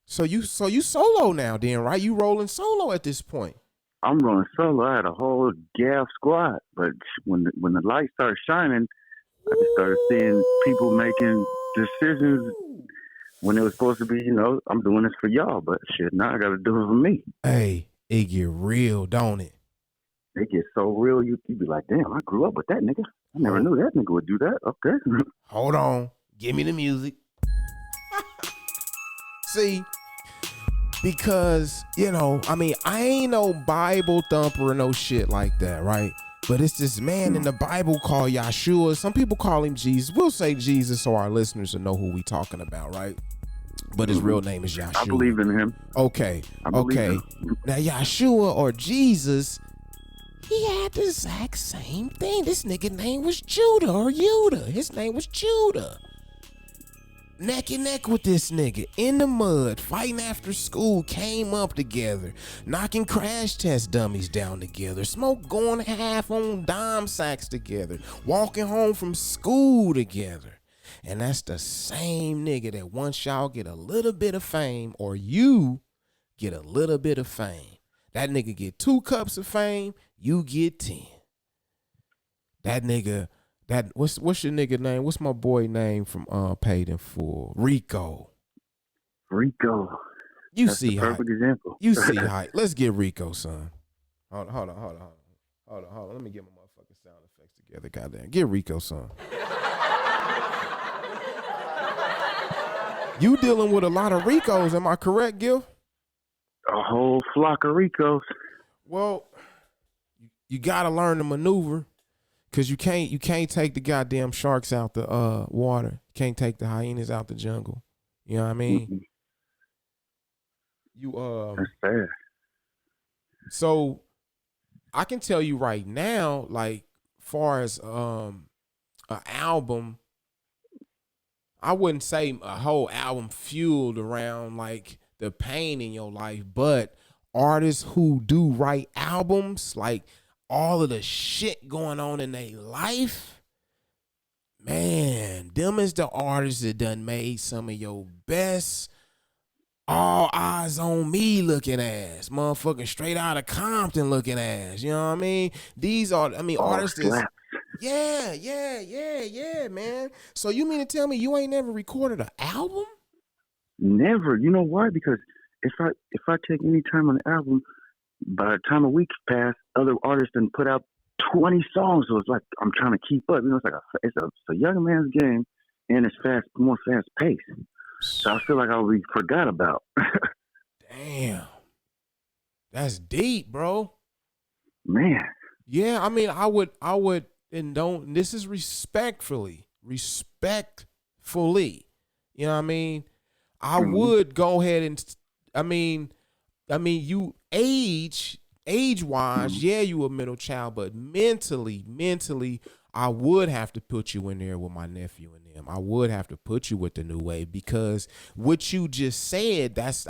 So you solo now, then, right? You rolling solo at this point. I'm rolling solo. I had a whole GAF squad, but when the light started shining, I just started seeing people making decisions when it was supposed to be, I'm doing this for y'all, but shit, now I got to do it for me. Hey, it get real, don't it? It gets so real, you be like, damn, I grew up with that nigga. I never knew that nigga would do that. Okay. Hold on. Give me the music. See, because, I ain't no Bible thumper or no shit like that, right? But it's this man in the Bible called Yeshua. Some people call him Jesus. We'll say Jesus so our listeners will know who we talking about, right? But his real name is Yeshua. I believe in him. Okay. Now, Yeshua or Jesus, he had the exact same thing. This nigga name was Judah or Yudah. His name was Judah. Neck and neck with this nigga in the mud, fighting after school, came up together, knocking crash test dummies down together, smoke going half on dime sacks together, walking home from school together. And that's the same nigga that once y'all get a little bit of fame, or you get a little bit of fame, that nigga get 2 cups of fame, you get 10. That nigga, what's your nigga name? What's my boy name from Paid in Full? Rico. You That's see the how perfect example. You see how. Let's get Rico, son. Hold on. Let me get my motherfucking sound effects together. Goddamn. Get Rico, son. You dealing with a lot of Ricos, am I correct, Gil? A whole flock of Ricos. Well, you gotta learn to maneuver. Cause you can't take the goddamn sharks out the water. Can't take the hyenas out the jungle. You know what I mean? Mm-hmm. That's fair. So I can tell you right now, like far as an album, I wouldn't say a whole album fueled around like the pain in your life, but artists who do write albums, like all of the shit going on in their life, man, them is the artists that done made some of your best all eyes on me looking ass, motherfucking Straight Out of Compton looking ass. You know what I mean? These are, artists that's, yeah, man. So you mean to tell me you ain't never recorded an album? Never. You know why? Because if I take any time on the album, by the time a week's passed, other artists done put out 20 songs. So it's like I'm trying to keep up. It's a young man's game, and it's more fast paced. So I feel like I'll be forgot about. Damn, that's deep, bro. Man. Yeah, I would, and don't. This is respectfully. You know what I mean? I would go ahead and, you age-wise, yeah, you a middle child, but mentally, I would have to put you in there with my nephew and them. I would have to put you with the new wave because what you just said, that's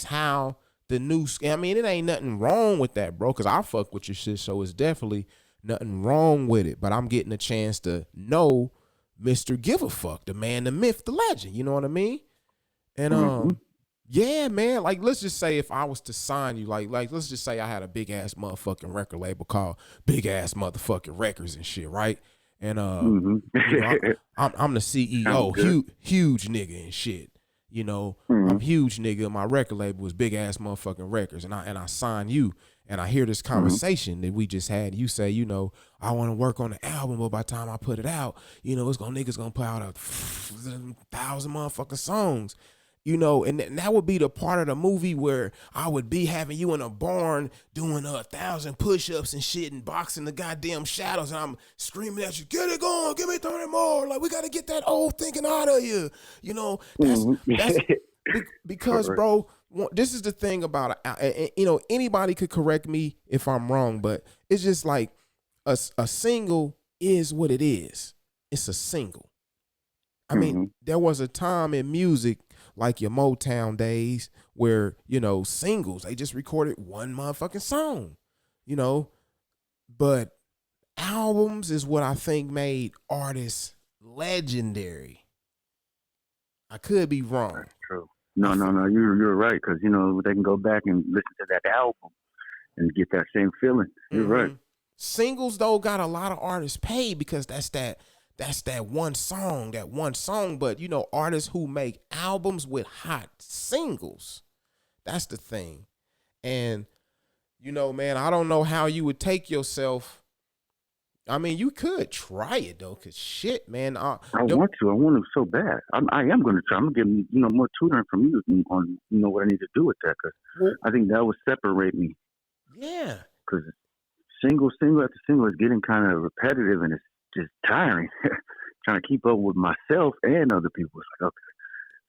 how the new, it ain't nothing wrong with that, bro, because I fuck with your shit, so it's definitely nothing wrong with it, but I'm getting a chance to know Mr. Give a Fuck, the man, the myth, the legend, you know what I mean? And, yeah, man, like, let's just say if I was to sign you, like let's just say I had a big-ass motherfucking record label called Big-Ass Motherfucking Records and shit, right? And, I'm the CEO, huge nigga and shit, I'm huge nigga, my record label is Big-Ass Motherfucking Records, and I sign you, and I hear this conversation that we just had, you say, I want to work on the album, but by the time I put it out, niggas gonna put out 1,000 motherfucking songs. And that would be the part of the movie where I would be having you in a barn doing 1,000 push-ups and shit and boxing the goddamn shadows, and I'm screaming at you, get it going, give me 30 more. Like, we got to get that old thinking out of you. That's because, bro, this is the thing about, anybody could correct me if I'm wrong, but it's just like, a single is what it is. It's a single. I mean, Mm-hmm. there was a time in music like your Motown days where, singles, they just recorded one motherfucking song, you know, but albums is what I think made artists legendary. I could be wrong. That's true. No, you're right, because they can go back and listen to that album and get that same feeling. You're right. Singles though got a lot of artists paid because that's that one song, But artists who make albums with hot singles, that's the thing. And man, I don't know how you would take yourself. I mean, you could try it though, cause shit, man. I want to so bad. I am going to try. I'm going to get more tutoring from you on what I need to do with that, because I think that would separate me. Yeah. Because single after single is getting kind of repetitive, and it's just tiring. Trying to keep up with myself and other people. It's like, okay,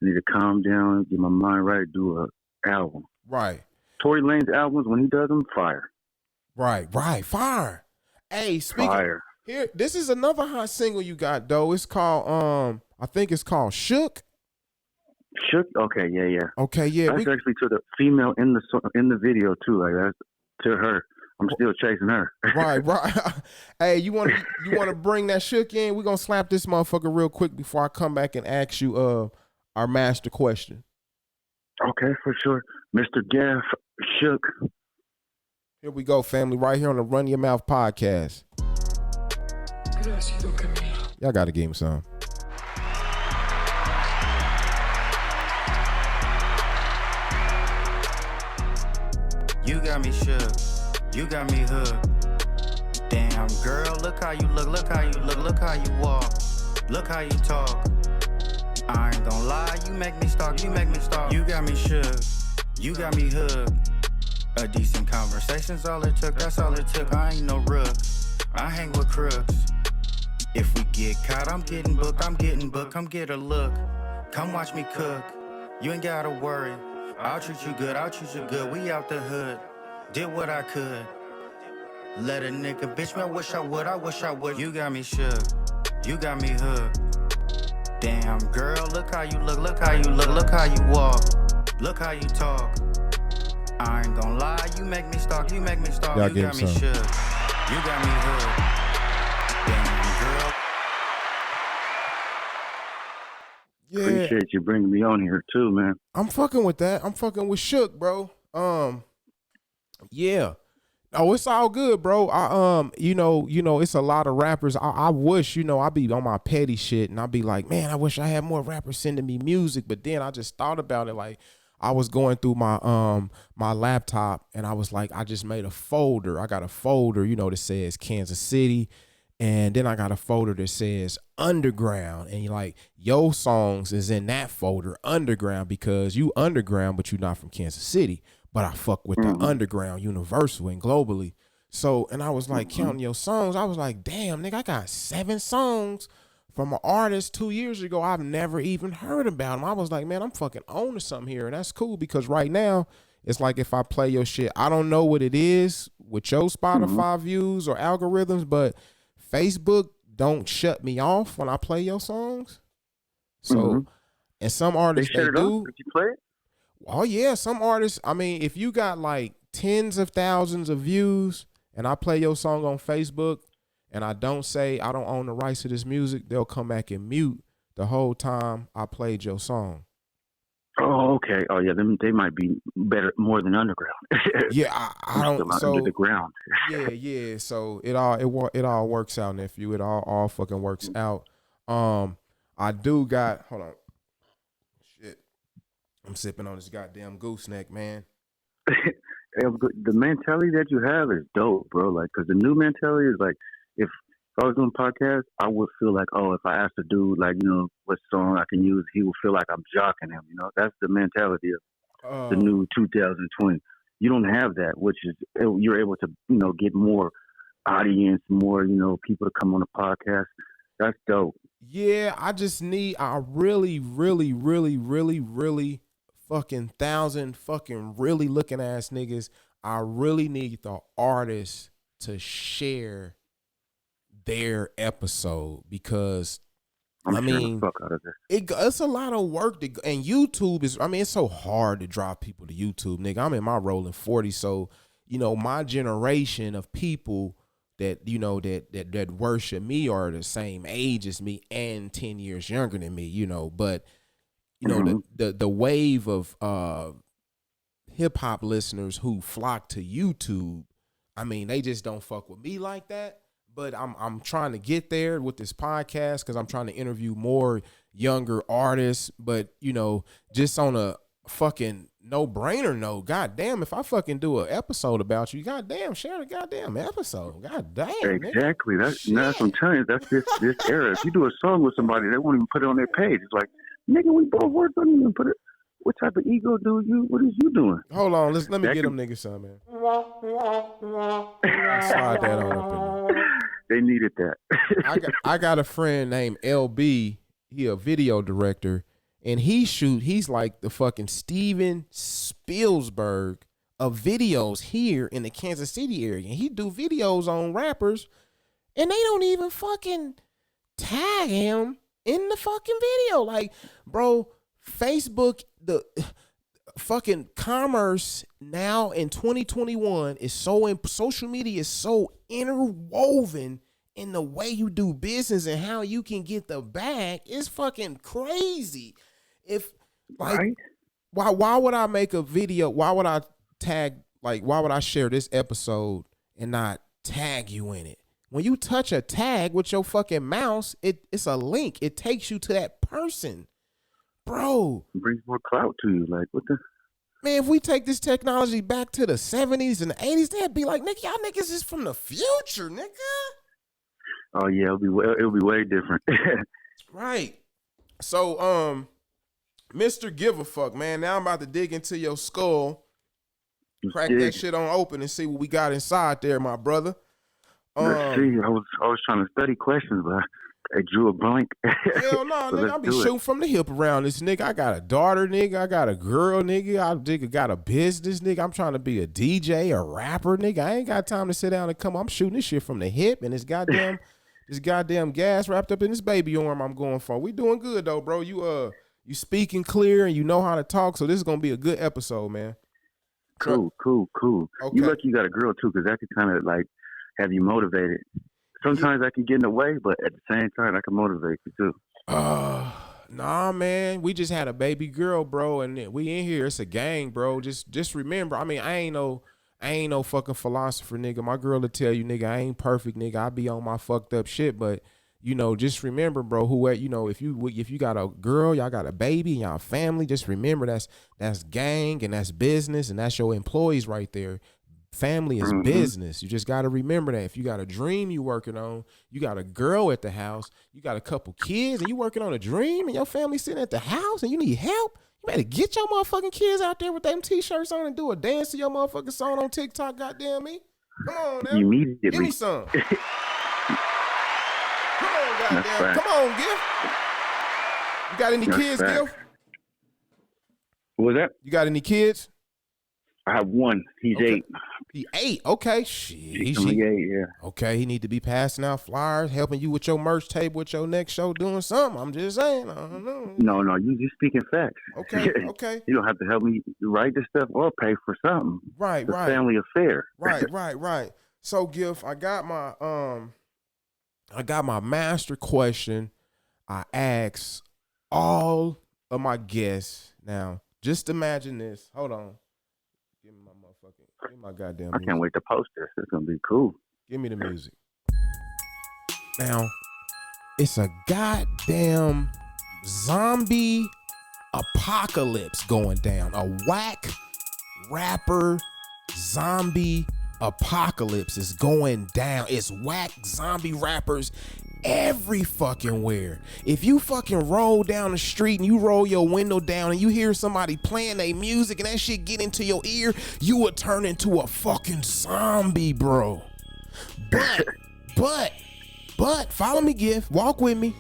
I need to calm down, get my mind right, do a album. Right. Tory Lane's albums, when he does them, fire. Right, fire. Hey, fire. Here, this is another hot single you got though. It's called I think it's called Shook. Shook. Okay, yeah. Okay, yeah. That's actually to the female in the video too. Like that's to her. I'm still chasing her. Right. Hey, you want to bring that Shook in? We're gonna slap this motherfucker real quick before I come back and ask you our master question. Okay, for sure. Mr. Gaff, Shook. Here we go, family, right here on the Run Your Mouth podcast. Y'all gotta give him some. You got me shook, you got me hooked. Damn girl, look how you look how you look, look how you walk, look how you talk. I ain't gonna lie, you make me stalk, you got me shook, you got me hooked. A decent conversation's all it took, that's all it took. I ain't no rook, I hang with crooks. If we get caught, I'm getting booked, come get a look. Come watch me cook, you ain't gotta worry. I'll treat you good, we out the hood. Did what I could. Let a nigga bitch me, I wish I would. You got me shook, you got me hooked. Damn girl, look how you look how you look how you walk, look how you talk. I ain't gonna lie, you make me stalk, you got me shook, you got me hooked. Damn girl. Yeah. Appreciate you bringing me on here too, man. I'm fucking with that. I'm fucking with Shook, bro. Yeah. Oh, it's all good, bro. It's a lot of rappers. I wish, I be on my petty shit and I be like, man, I wish I had more rappers sending me music. But then I just thought about it. Like I was going through my my laptop and I was like, I just made a folder. I got a folder, that says Kansas City. And then I got a folder that says underground, and you're like, your songs is in that folder, underground, because you underground, but you're not from Kansas City. But I fuck with the underground, universal and globally. So, and I was like counting your songs. I was like, damn, nigga, I got 7 songs from an artist 2 years ago I've never even heard about him. I was like, man, I'm fucking owning something here, and that's cool because right now it's like if I play your shit, I don't know what it is with your Spotify views or algorithms, but Facebook don't shut me off when I play your songs. So, and some artists they do. Did you play it? Oh yeah, some artists. I mean, if you got like tens of thousands of views, and I play your song on Facebook, and I don't say I don't own the rights to this music, they'll come back and mute the whole time I played your song. Oh, okay. Oh, yeah. They might be better, more than underground. Yeah, I don't. So under the ground. yeah. So it all works out, nephew. It all fucking works out. I do got. Hold on. Shit, I'm sipping on this goddamn gooseneck, man. The mentality that you have is dope, bro. Like, cause the new mentality is like, if I was doing podcasts, I would feel like, oh, if I asked a dude, like, what song I can use, he would feel like I'm jocking him. That's the mentality of the new 2020. You don't have that, which is you're able to, get more audience, more, people to come on the podcast. That's dope. Yeah, I really, really, really, really, really fucking thousand fucking really looking ass niggas. I really need the artists to share their episode because I'm I sharing mean, the fuck out of this. it's a lot of work and YouTube is. I mean, it's so hard to drive people to YouTube, nigga. I'm in my rolling 40, so my generation of people that that worship me are the same age as me and 10 years younger than me. But the wave of hip hop listeners who flock to YouTube, I mean, they just don't fuck with me like that. But I'm trying to get there with this podcast because I'm trying to interview more younger artists. But just on a fucking no-brainer note, goddamn, if I fucking do an episode about you, goddamn, share the goddamn episode. Goddamn, exactly. That's That's what I'm telling you. That's this era. If you do a song with somebody, they won't even put it on their page. It's like, nigga, we both work on you and put it. What type of ego do you? What is you doing? Hold on, let me get them niggas some, man. Slide that on up in there. They needed that. I got a friend named LB. He a video director, and he's like the fucking Steven Spielberg of videos here in the Kansas City area. And he do videos on rappers, and they don't even fucking tag him in the fucking video. Like, bro, Facebook, the fucking commerce now in 2021 is social media is so interwoven in the way you do business and how you can get the bag. It's fucking crazy. If like, right? why would I make a video? Why would I why would I share this episode and not tag you in it? When you touch a tag with your fucking mouse, it's a link. It takes you to that person. Bro, it brings more clout to you. Like, what the man? If we take this technology back to the 70s and the 80s, they'd be like, nigga, y'all niggas is from the future, nigga. Oh yeah, it'll be way different. Right. So, Mr. Give a Fuck, man. Now I'm about to dig into your skull, crack that shit on open, and see what we got inside there, my brother. Let's see. I was trying to study questions, but I drew a blank. Hell no, So nigga. I'll be shooting from the hip around this nigga. I got a daughter, nigga. I got a girl, nigga. I got a business, nigga. I'm trying to be a DJ, a rapper, nigga. I ain't got time to sit down and come. I'm shooting this shit from the hip, and this goddamn gas wrapped up in this baby arm I'm going for. We doing good though, bro. You speaking clear and you know how to talk, so this is gonna be a good episode, man. Cool. Okay. You lucky you got a girl too, because that could kind of like have you motivated. Sometimes I can get in the way, but at the same time, I can motivate you too. Nah, man. We just had a baby girl, bro, and we in here. It's a gang, bro. Just remember. I mean, I ain't no fucking philosopher, nigga. My girl will tell you, nigga, I ain't perfect, nigga. I be on my fucked up shit, but just remember, bro. If you got a girl, y'all got a baby, and y'all family, just remember that's gang and that's business and that's your employees right there. Family is business. You just got to remember that. If you got a dream you working on, you got a girl at the house, you got a couple kids, and you working on a dream, and your family sitting at the house, and you need help, you better get your motherfucking kids out there with them t-shirts on and do a dance to your motherfucking song on TikTok, goddamn me. Come on now. Immediately. Give me some. Come on, goddamn. Come on, Gift. You got any kids, Gift? What was that? You got any kids? I have one. He's Okay. 8. He 8. Okay. Shit. He's only 8, yeah. Okay, he need to be passing out flyers, helping you with your merch table, with your next show, doing something. I'm just saying. I don't know. No, you speaking facts. Okay. You don't have to help me write this stuff or pay for something. Right, it's a right. family affair. Right. So, Gift, I got my master question. I ask all of my guests. Now, just imagine this. Hold on. Give me my goddamn music. I can't wait to post this. It's gonna be cool. Give me the music. Now, it's a goddamn zombie apocalypse going down. A whack rapper zombie apocalypse is going down. It's whack zombie rappers every fucking where. If you fucking roll down the street and you roll your window down and you hear somebody playing their music and that shit get into your ear, you will turn into a fucking zombie, bro. But follow me, Gift. Walk with me.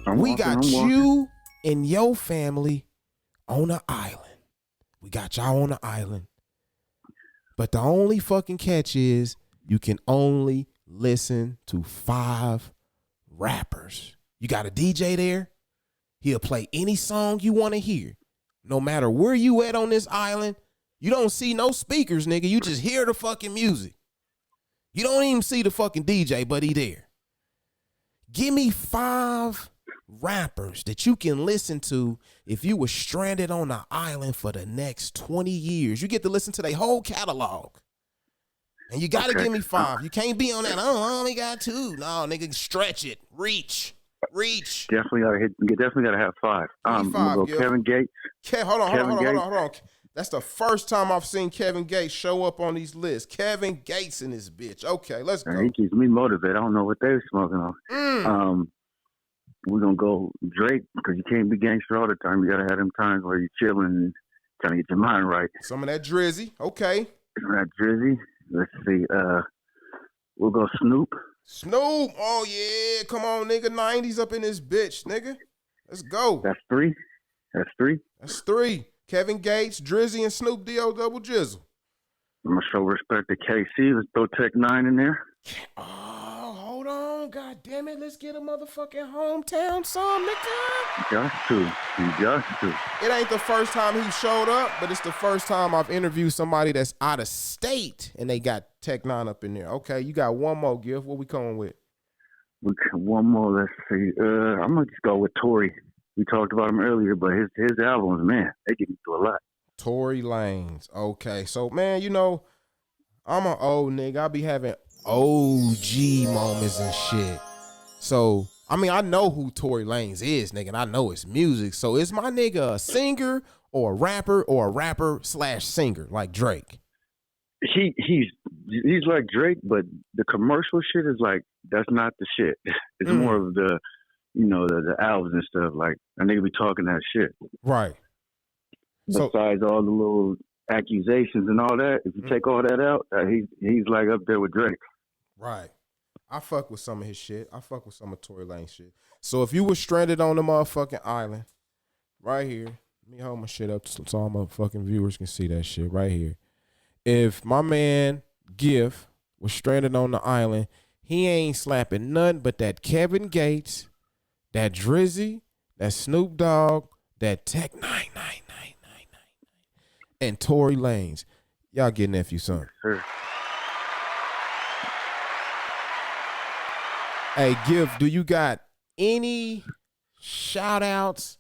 We got you and your family on an island. We got y'all on the island. But the only fucking catch is you can only listen to 5 rappers. You got a DJ there, he'll play any song you want to hear. No matter where you at on this island, you don't see no speakers, nigga. You just hear the fucking music. You don't even see the fucking DJ, but he there. Give me 5 rappers that you can listen to if you were stranded on an island for the next 20 years. You get to listen to their whole catalog. And you got to give me 5. You can't be on that, oh, I only got 2. No, nigga, stretch it. Reach. Definitely gotta have 5. I'm gonna go Kevin Gates. Hold on. That's the first time I've seen Kevin Gates show up on these lists. Kevin Gates in this bitch. Okay, let's go. He keeps me motivated. I don't know what they're smoking on. We're gonna go Drake, because you can't be gangster all the time. You gotta have them times where you're chilling and trying to get your mind right. Some of that Drizzy. Okay. Some of that Drizzy. Let's see. We'll go Snoop. Snoop. Oh yeah. Come on, nigga. 90s up in this bitch, nigga. Let's go. That's 3. That's 3. Kevin Gates, Drizzy, and Snoop D.O. Double Jizzle. I'm going to show respect to KC. Let's throw Tech 9 in there. Oh, hold on. God damn it. Let's get a motherfucking hometown song, nigga. You got to. It ain't the first time he showed up, but it's the first time I've interviewed somebody that's out of state, and they got Tech 9 up in there. Okay, you got one more, Gift. What we coming with? We got one more. Let's see. I'm going to just go with Tory. We talked about him earlier, but his albums, man, they get me through a lot. Tory Lanez. Okay. So, man, you know, I'm an old nigga. I be having OG moments and shit. So, I mean, I know who Tory Lanez is, nigga, and I know his music. So, is my nigga a singer or a rapper / singer like Drake? He's like Drake, but the commercial shit is like, that's not the shit. It's more of the, you know, the albums and stuff. Like, a nigga be talking that shit. Right. Besides all the little accusations and all that, if you take all that out, he's like up there with Drake. Right. I fuck with some of his shit. I fuck with some of Tory Lanez shit. So if you were stranded on the motherfucking island, right here, let me hold my shit up so all my fucking viewers can see that shit right here. If my man Gift was stranded on the island, he ain't slapping nothing but that Kevin Gates, that Drizzy, that Snoop Dogg, that Tech 9, and Tory Lanez. Y'all get nephew son. Sure. Hey, Gift, do you got any shout outs?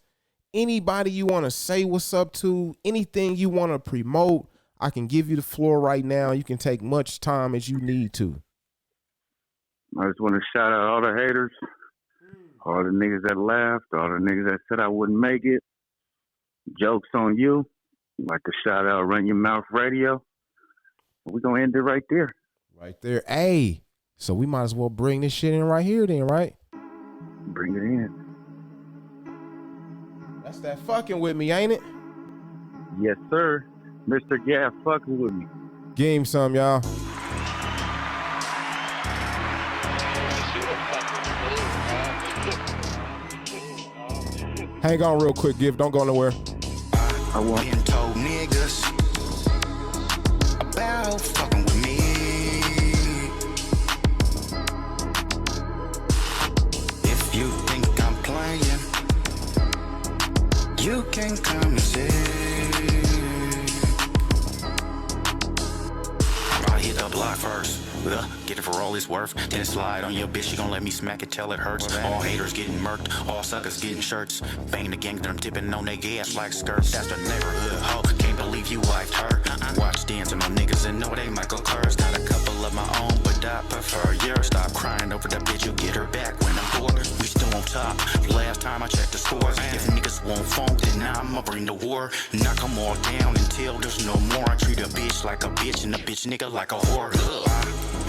Anybody you want to say what's up to? Anything you want to promote? I can give you the floor right now. You can take much time as you need to. I just want to shout out all the haters, all the niggas that laughed, all the niggas that said I wouldn't make it. Joke's on you. I'd like to shout out Run Your Mouth Radio. We're going to end it right there. Right there. Hey, so we might as well bring this shit in right here then, right? Bring it in. That's that fucking with me, ain't it? Yes, sir. Mr. Gaff fucking with me. Give him some, y'all. Hang on real quick, Gift. Don't go nowhere. I want been told niggas about fucking with me. If you think I'm playing, you can come and see. I hit the block first. Get it for all it's worth. Then slide on your bitch, you gon' let me smack it till it hurts. All haters getting murked, all suckers getting shirts. Bang the gang, them tipping on their gas like skirts. That's the neighborhood hoe. Can't believe you liked her. Watch dancing on niggas and know they Michael Kors. Got a couple of my own, but I prefer yours. Stop crying over that bitch, you get her back when I'm bored. We still on top. Last time I checked the scores. If niggas won't funk, then I'ma bring the war. Knock them all down until there's no more. I treat a bitch like a bitch and a bitch nigga like a whore.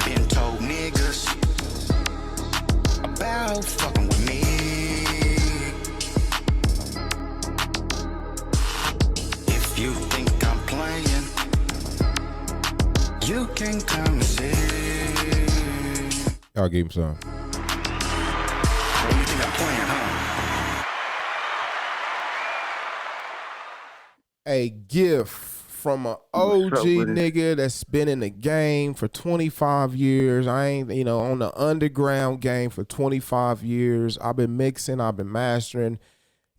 Been told niggas about fucking with me. If you think I'm playing, you can come and see. Y'all give him some. What do you think I'm playing, huh? A Gift from an What's OG up with it? nigga that's been in the game for 25 years. I ain't, on the underground game for 25 years. I've been mixing, I've been mastering.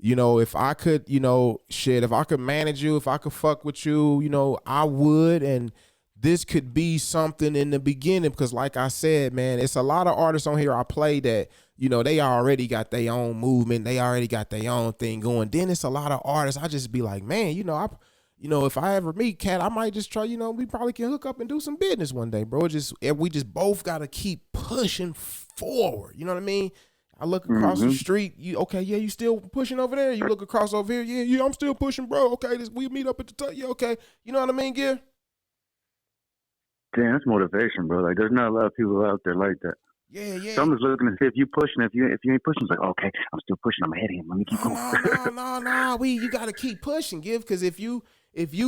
If I could, if I could manage you, if I could fuck with you, I would. And this could be something in the beginning because, like I said, man, it's a lot of artists on here I play that, they already got their own movement. They already got their own thing going. Then it's a lot of artists. I just be like, man, if I ever meet Cat, I might just try, we probably can hook up and do some business one day, bro. We just both got to keep pushing forward. You know what I mean? I look across the street. You still pushing over there? You look across over here. Yeah, I'm still pushing, bro. Okay, we meet up at the top. Yeah, okay. You know what I mean, Gear? Damn, that's motivation, bro. Like, there's not a lot of people out there like that. Yeah. Someone's looking to see if you pushing. If you ain't pushing, it's like, okay, I'm still pushing. I'm ahead of him. Let me keep going. No. You got to keep pushing, Give, because if you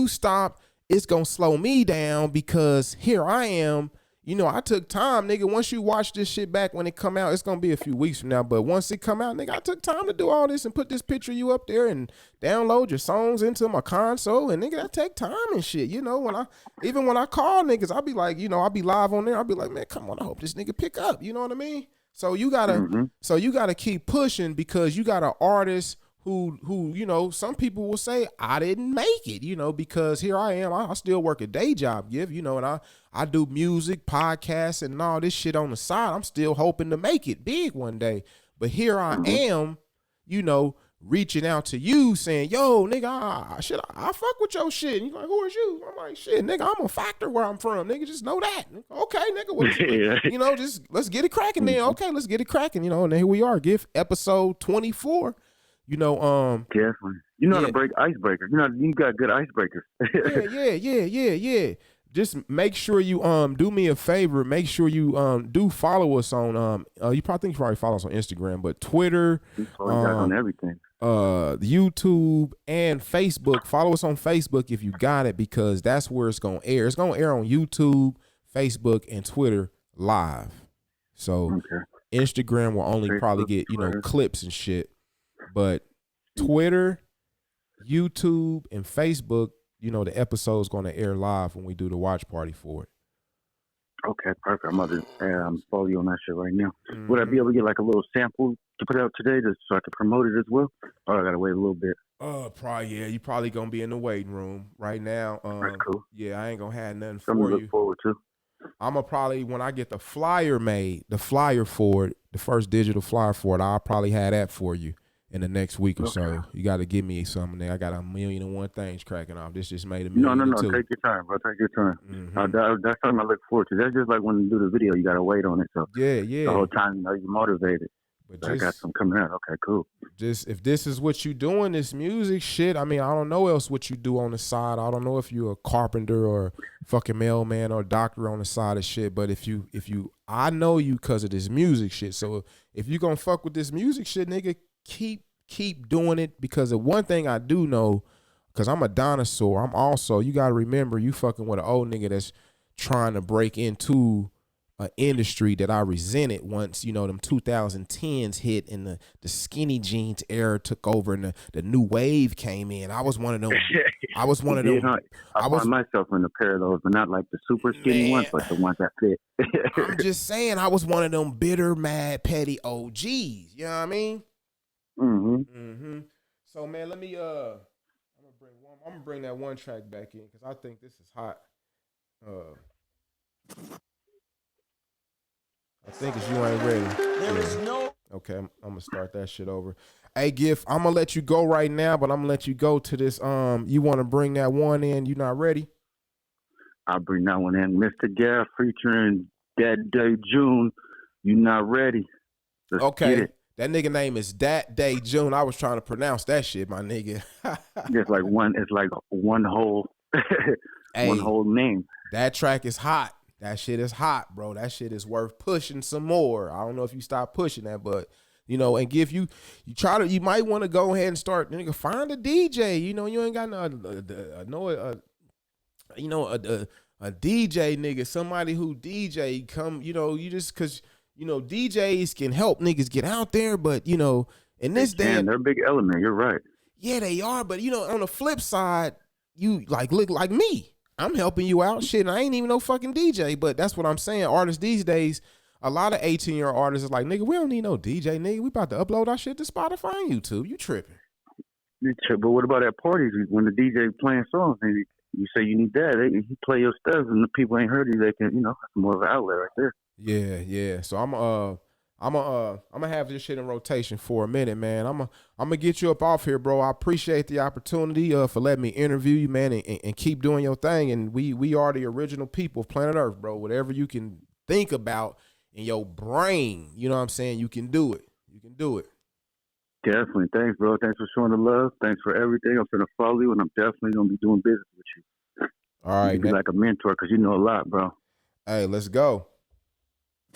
stop, it's gonna slow me down because here I am. I took time, nigga. Once you watch this shit back when it come out, it's gonna be a few weeks from now. But once it come out, nigga, I took time to do all this and put this picture of you up there and download your songs into my console. And nigga, that take time and shit. When I call niggas, I'll be like, I'll be live on there. I'll be like, man, come on, I hope this nigga pick up. You know what I mean? So you gotta keep pushing because you got an artist who some people will say I didn't make it, because here I am. I still work a day job, and I do music, podcasts, and all this shit on the side. I'm still hoping to make it big one day. But here I am, reaching out to you saying, yo, nigga, I fuck with your shit. And you're like, who is you? I'm like, shit, nigga, I'm a factor where I'm from. Nigga, just know that. Okay, nigga, just let's get it cracking then. Okay, let's get it cracking, and here we are, episode 24. Definitely. You know how to break icebreakers. You got good icebreakers. Yeah. Just make sure you do me a favor. Make sure you do follow us on you probably follow us on Instagram, but Twitter, on everything. YouTube and Facebook. Follow us on Facebook if you got it because that's where it's gonna air. It's gonna air on YouTube, Facebook, and Twitter live. So Instagram will only probably get clips and shit. But Twitter, YouTube, and Facebook, the episode's going to air live when we do the watch party for it. Okay, perfect. I'm about to follow you on that shit right now. Would I be able to get like a little sample to put out today so I can promote it as well? Or I got to wait a little bit? Probably, yeah. You probably going to be in the waiting room right now. That's cool. Yeah, I ain't going to have nothing Something for you. to look forward to. I'm going to probably, when I get the flyer made, the flyer for it, the first digital flyer for it, I'll probably have that for you in the next week or so. You got to give me something there. I got 1,000,001 things cracking off. This just made 1,000,002. No. Take your time, bro. Take your time. That's something I look forward to. That's just like when you do the video, you got to wait on it. So yeah. The whole time, you're motivated. But I got some coming out. Okay, cool. Just if this is what you doing, this music shit, I mean, I don't know else what you do on the side. I don't know if you're a carpenter or fucking mailman or doctor on the side of shit. But if you, I know you because of this music shit. So if you gonna fuck with this music shit, nigga, keep doing it because of one thing I do know, because I'm a dinosaur. I'm also, you got to remember, you fucking with an old nigga that's trying to break into an industry that I resented once, them 2010s hit and the skinny jeans era took over and the new wave came in. I was one of them. I found myself in a pair of those, but not like the super skinny ones, but the ones that fit. I'm just saying, I was one of them bitter, mad, petty OGs. You know what I mean? So man, let me I'm gonna bring that one track back in because I think this is hot. I think it's You Ain't Ready. There is no. Okay, I'm gonna start that shit over. Hey, Gif, I'm gonna let you go right now, but I'm gonna let you go to this. You want to bring that one in? You not ready? I'll bring that one in. Mr. Gaff featuring That Day June. You not ready? Let's okay. Get it. That nigga name is Dat Day June. I was trying to pronounce that shit, my nigga. It's like one whole one whole name. That track is hot. That shit is hot, bro. That shit is worth pushing some more. I don't know if you stop pushing that, but and give you might want to go ahead and start, nigga, find a DJ. You ain't got a DJ nigga, somebody who DJ come, you just cause DJs can help niggas get out there, but in this day, they're a big element. You're right. Yeah, they are. But on the flip side, you like look like me. I'm helping you out. Shit, and I ain't even no fucking DJ, but that's what I'm saying. Artists these days, a lot of 18-year-old artists is like, nigga, we don't need no DJ, nigga. We about to upload our shit to Spotify and YouTube. You tripping. But what about at parties when the DJ playing songs and you say you need that? He play your stuff and the people ain't heard it. They can, that's more of an outlet right there. Yeah. So I'm gonna have this shit in rotation for a minute, man. I'm gonna get you up off here, bro. I appreciate the opportunity for letting me interview you, man, and keep doing your thing. And we are the original people of planet Earth, bro. Whatever you can think about in your brain, you know what I'm saying? You can do it. You can do it. Definitely. Thanks, bro. Thanks for showing the love. Thanks for everything. I'm gonna follow you, and I'm definitely gonna be doing business with you. All right, you be like a mentor because you know a lot, bro. Hey, let's go.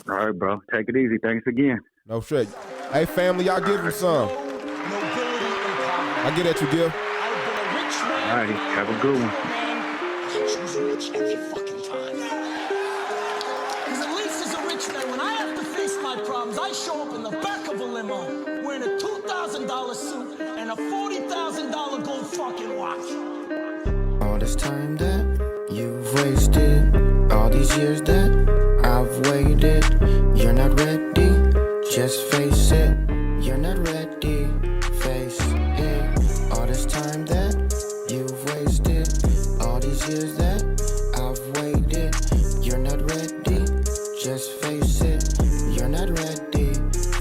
All right, bro. Take it easy. Thanks again. No shit. Hey, family, y'all give him some. I get at you, Gil. All righty. Have a good one. I choose rich every fucking time. Because at least as a rich man, when I have to face my problems, I show up in the back of a limo wearing a $2,000 suit and a $40,000 gold fucking watch. All this time that you've wasted, all these years that I've waited, you're not ready, just face it, you're not ready, face it. All this time that you've wasted, all these years that I've waited, you're not ready, just face it, you're not ready,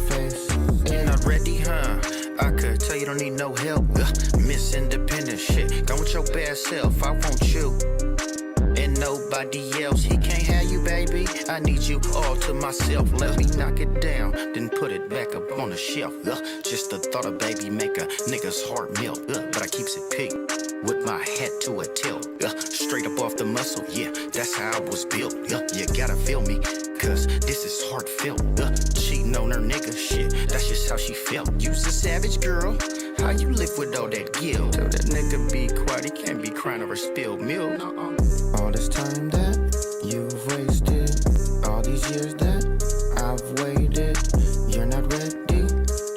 face it. You're not ready, huh? I could tell you don't need no help. Miss Independent shit. Go with your bad self, I want you. And nobody else, he can't have you, baby. I need you all to myself. Let me knock it down, then put it back up on the shelf. Just the thought of baby make a nigga's heart melt. But I keeps it pig with my head to a tilt. Straight up off the muscle, yeah, that's how I was built. You gotta feel me, cause this is heartfelt. Cheating on her nigga, shit, that's just how she felt. You's a savage girl. How you live with all that guilt? Tell that nigga be quiet, he can't be crying over spilled milk. All this time that you've wasted, all these years that I've waited, you're not ready,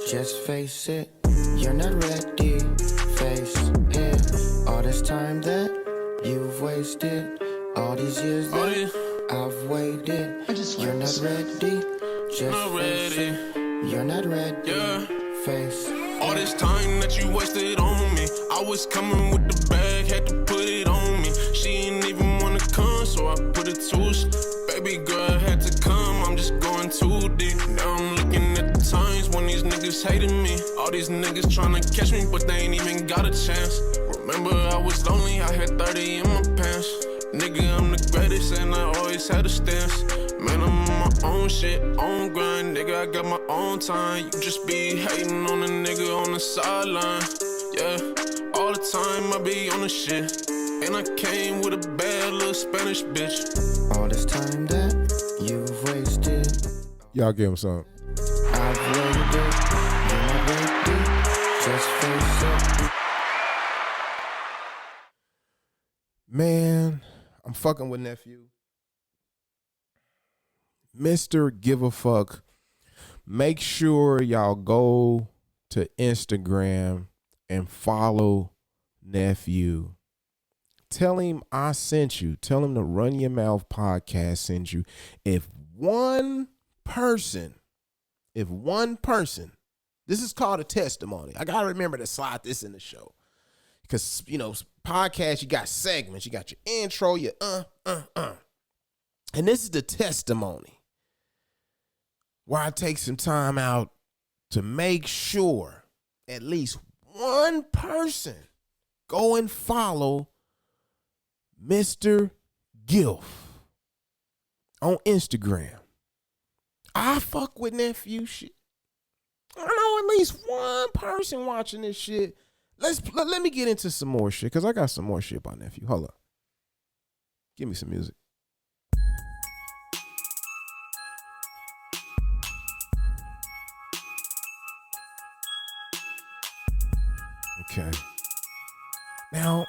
just face it, you're not ready, face it. All this time that you've wasted, all these years that I've waited, you're not ready, just face it, you're not ready, face it. All this time that you wasted on me, I was coming with the bag, had to put it on me. She ain't even wanna come, so I put it to baby girl had to come, I'm just going too deep. Now I'm looking at the times when these niggas hating me. All these niggas tryna catch me, but they ain't even got a chance. Remember I was lonely, I had 30 in my pants. Nigga, I'm the greatest and I always had a stance. Man, I'm on my own shit, own grind. Nigga, I got my own time. You just be hating on a nigga on the sideline. Yeah, all the time I be on the shit. And I came with a bad little Spanish bitch. All this time that you've wasted, Y'all give him some. I've waited, you're not ready, just face it. Man, I'm fucking with nephew. Mr. Give a Fuck. Make sure y'all go to Instagram and follow nephew. Tell him I sent you. Tell him the Run Your Mouth podcast sent you. If one person, this is called a testimony. I got to remember to slide this in the show. Because, podcast, you got segments. You got your intro, your And this is the testimony where I take some time out to make sure at least one person go and follow Mr. GIF on Instagram. I fuck with nephew shit. I know at least one person watching this shit. Let me get into some more shit because I got some more shit about nephew. Hold up. Give me some music. Okay. Now,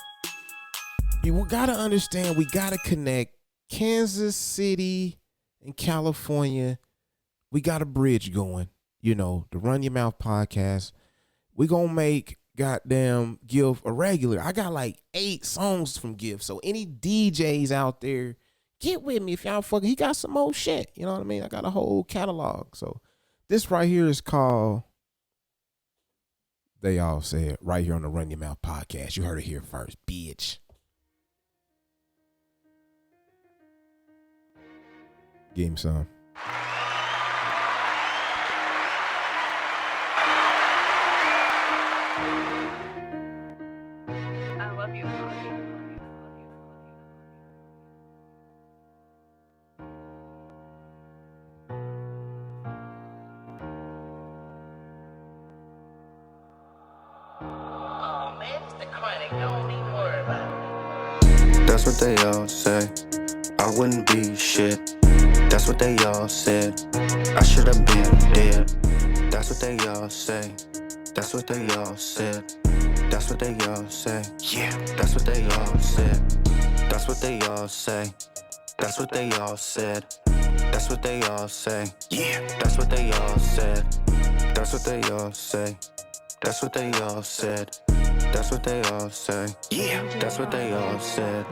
you gotta understand, we gotta connect Kansas City and California. We got a bridge going, the Run Your Mouth podcast. We gonna make goddamn GIF a regular. I got like 8 songs from GIF. So any DJs out there, get with me if y'all fucking. He got some old shit. You know what I mean? I got a whole catalog. So this right here is called They All Said, right here on the Run Your Mouth podcast. You heard it here first, bitch. Give him some. I love you. Oh man, it's the chronic. Don't even worry about it. That's what they all say. I wouldn't be shit. That's what they all said. I should have been dead. That's what they all say. That's what they all said. That's what they all say. Yeah, that's what they all said. That's what they all say. That's what they all said. That's what they all say. Yeah, that's what they all said. That's what they all say. That's what they all said. That's what they all say. Yeah, that's what they all said.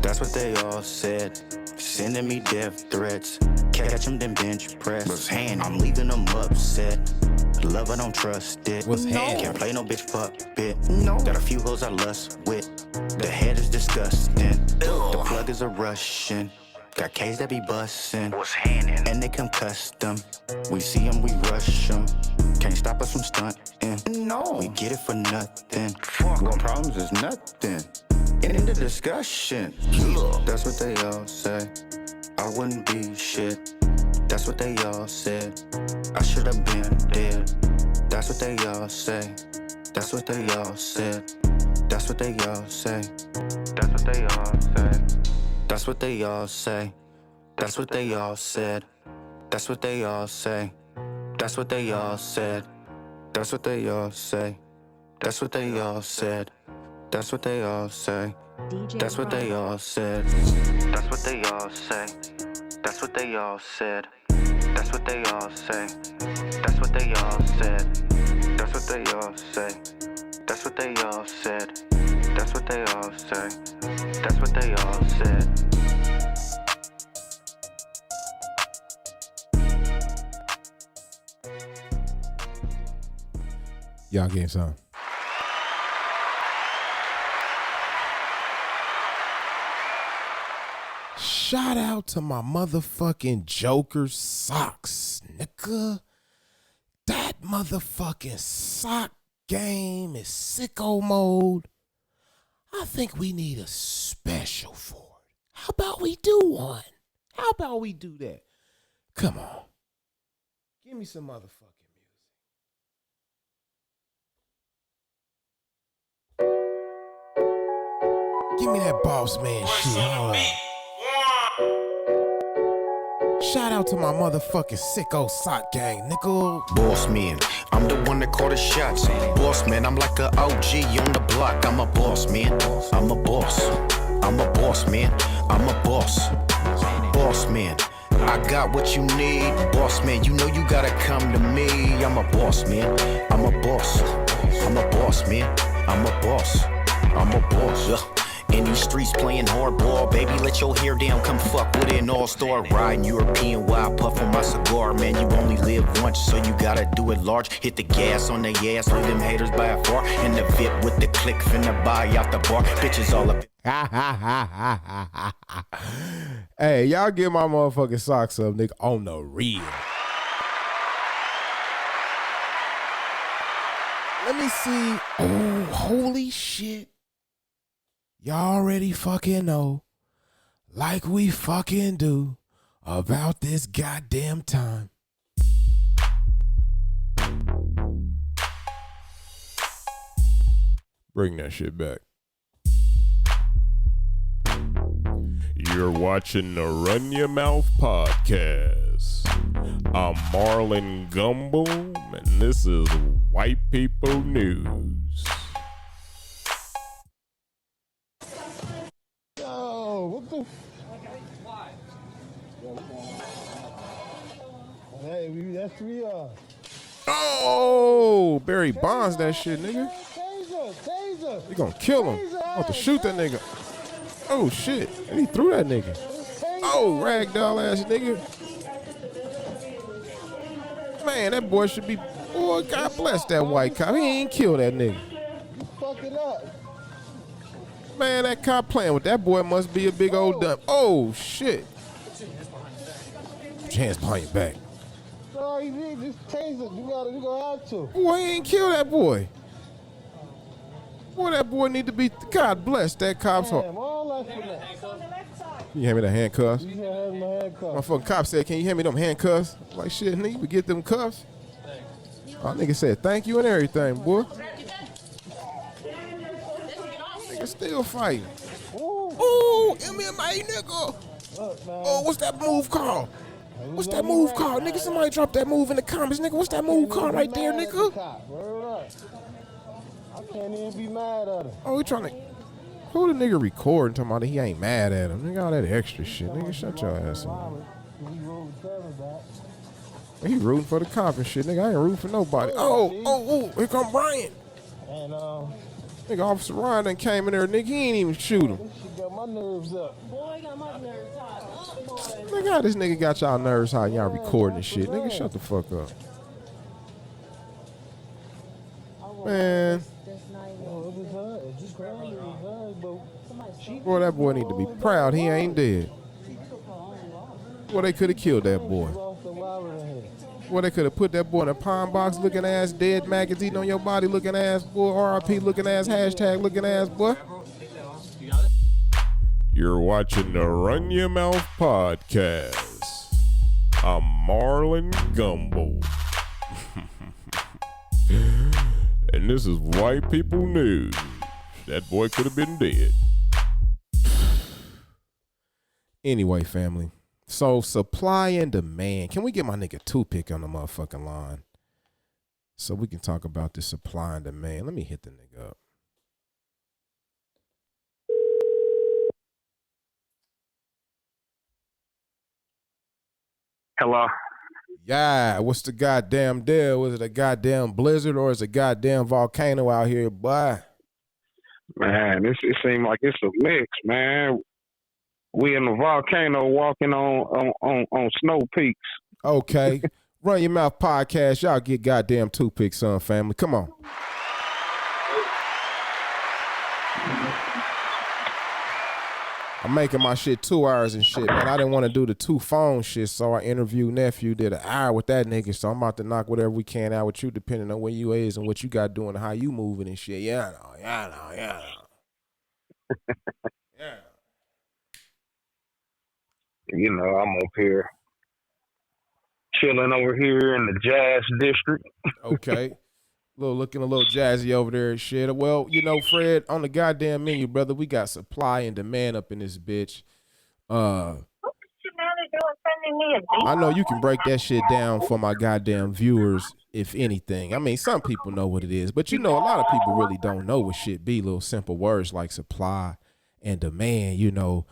That's what they all said. Sending me death threats. Catch them, then bench press. I'm leaving them upset. Love, I don't trust it. What's hand? Can't play no bitch puppet. No. Got a few hoes I lust with. The head is disgusting. The plug is a Russian. Got K's that be bussin'. What's handin'? And they come custom. We see them, we rush them. Can't stop us from stuntin'. No. We get it for nothing. What problems is nothing. In the discussion. That's what they all say. I wouldn't be shit. That's what they all said. I should have been dead. That's what they all say. That's what they all said. That's what they all say. That's what they all say. That's what they all say. That's what they all said. That's what they all say. That's what they all said. That's what they all say. That's what they all said. That's what they all say. That's what they all said. That's what they all say. That's what they all said. That's what they all say. That's what they all said. That's what they all say. That's what they all said. That's what they all say. That's what they all said. Y'all getting some. Shout out to my motherfucking Joker socks, nigga. That motherfucking sock game is sicko mode. I think we need a special for it. How about we do one? How about we do that? Come on. Give me some motherfucking music. Give me that boss man shit. Hold on. Shout out to my motherfucking sicko sock gang, nigga. Boss man, I'm the one that call the shots. Boss man, I'm like a OG on the block. I'm a boss man, I'm a boss. I'm a boss man, I'm a boss. Boss man, I got what you need. Boss man, you know you gotta come to me. I'm a boss man, I'm a boss. I'm a boss man, I'm a boss. I'm a boss. In these streets playing hardball, baby, let your hair down, come fuck with an all-star. Riding European wild, puff on my cigar, man, you only live once, so you gotta do it large. Hit the gas on the ass, leave them haters by a far. In the VIP with the click, finna buy out the bar. Bitches all up. Hey, y'all get my motherfucking socks up, nigga, on the real. Let me see. Oh, holy shit. Y'all already fucking know, like we fucking do, about this goddamn time. Bring that shit back. You're watching the Run Your Mouth podcast. I'm Marlon Gumble, and this is White People News. What the? Hey, that's 3 yards. Oh, Barry Bonds, that shit, nigga. Crazy. You gonna kill him. I want to shoot that nigga. Oh shit. And he threw that nigga. Oh, ragdoll ass nigga. Man, that boy should be. Boy, God bless that white cop. He ain't kill that nigga. You fucking up. Man, that cop playing with that boy must be a big old dump. Oh shit. Put your hands behind your back. No, he did. Just taser. You gotta have to. Boy, he ain't kill that boy. Boy, that boy need to be. God bless that cop's heart. Damn, all that for that. Can you hand me the handcuffs? You can't have my handcuffs. My fucking cop said, can you hand me them handcuffs? I'm like, shit, nigga, we get them cuffs. Oh, nigga said, thank you and everything, boy. Nigga still fighting. Ooh, MMA, nigga. Look, man. Oh, what's that move called? What's that move called? Nigga, somebody drop that move in the comments, nigga. What's that move called right there, nigga? I can't even be mad at him. Oh, he trying to. Who the nigga recording talking about he ain't mad at him? Nigga, all that extra shit. Nigga, shut your ass up. He rooting for the cop and shit. Nigga, I ain't rooting for nobody. Oh, here come Brian. And Nigga, Officer Ryan done came in there. Nigga, he ain't even shoot him. this shit got my nerves up. Boy, got my nerves hot. Boy. Nigga, how this nigga got y'all nerves hot and y'all recording and shit? Nigga, shut the fuck up. Man. Oh, it was her. It just crazy. It was her, but Boy, that boy need to be proud. He ain't dead. Boy, they could have killed that boy. lost the wallet in here. Boy, they could have put that boy in a pine box looking ass, dead magazine on your body looking ass, boy, RIP looking ass, hashtag looking ass, boy. You're watching the Run Your Mouth podcast. I'm Marlon Gumbo. And this is White People News. That boy could have been dead. Anyway, family. So, supply and demand. Can we get my nigga Toothpick on the motherfucking line? So we can talk about this supply and demand. Let me hit the nigga up. Hello. Yeah, what's the goddamn deal? Was it a goddamn blizzard or is it a goddamn volcano out here, boy? Man, it seems like it's a mix, man. We in the volcano walking on snow peaks. Okay. Run Your Mouth podcast. Y'all get goddamn Toothpick, son, family. Come on. I'm making my shit 2 hours and shit, man. I didn't want to do the 2 phone shit, so I interviewed nephew, did an hour with that nigga. So I'm about to knock whatever we can out with you, depending on where you is and what you got doing and how you moving and shit. Yeah, I know. Yeah. You know, I'm up here chilling over here in the Jazz District. Okay. Looking a little jazzy over there and shit. Well, you know, Fred, on the goddamn menu, brother, we got supply and demand up in this bitch. I know you can break that shit down for my goddamn viewers, if anything. I mean, some people know what it is, but you know, a lot of people really don't know what shit be. Little simple words like supply and demand. You know,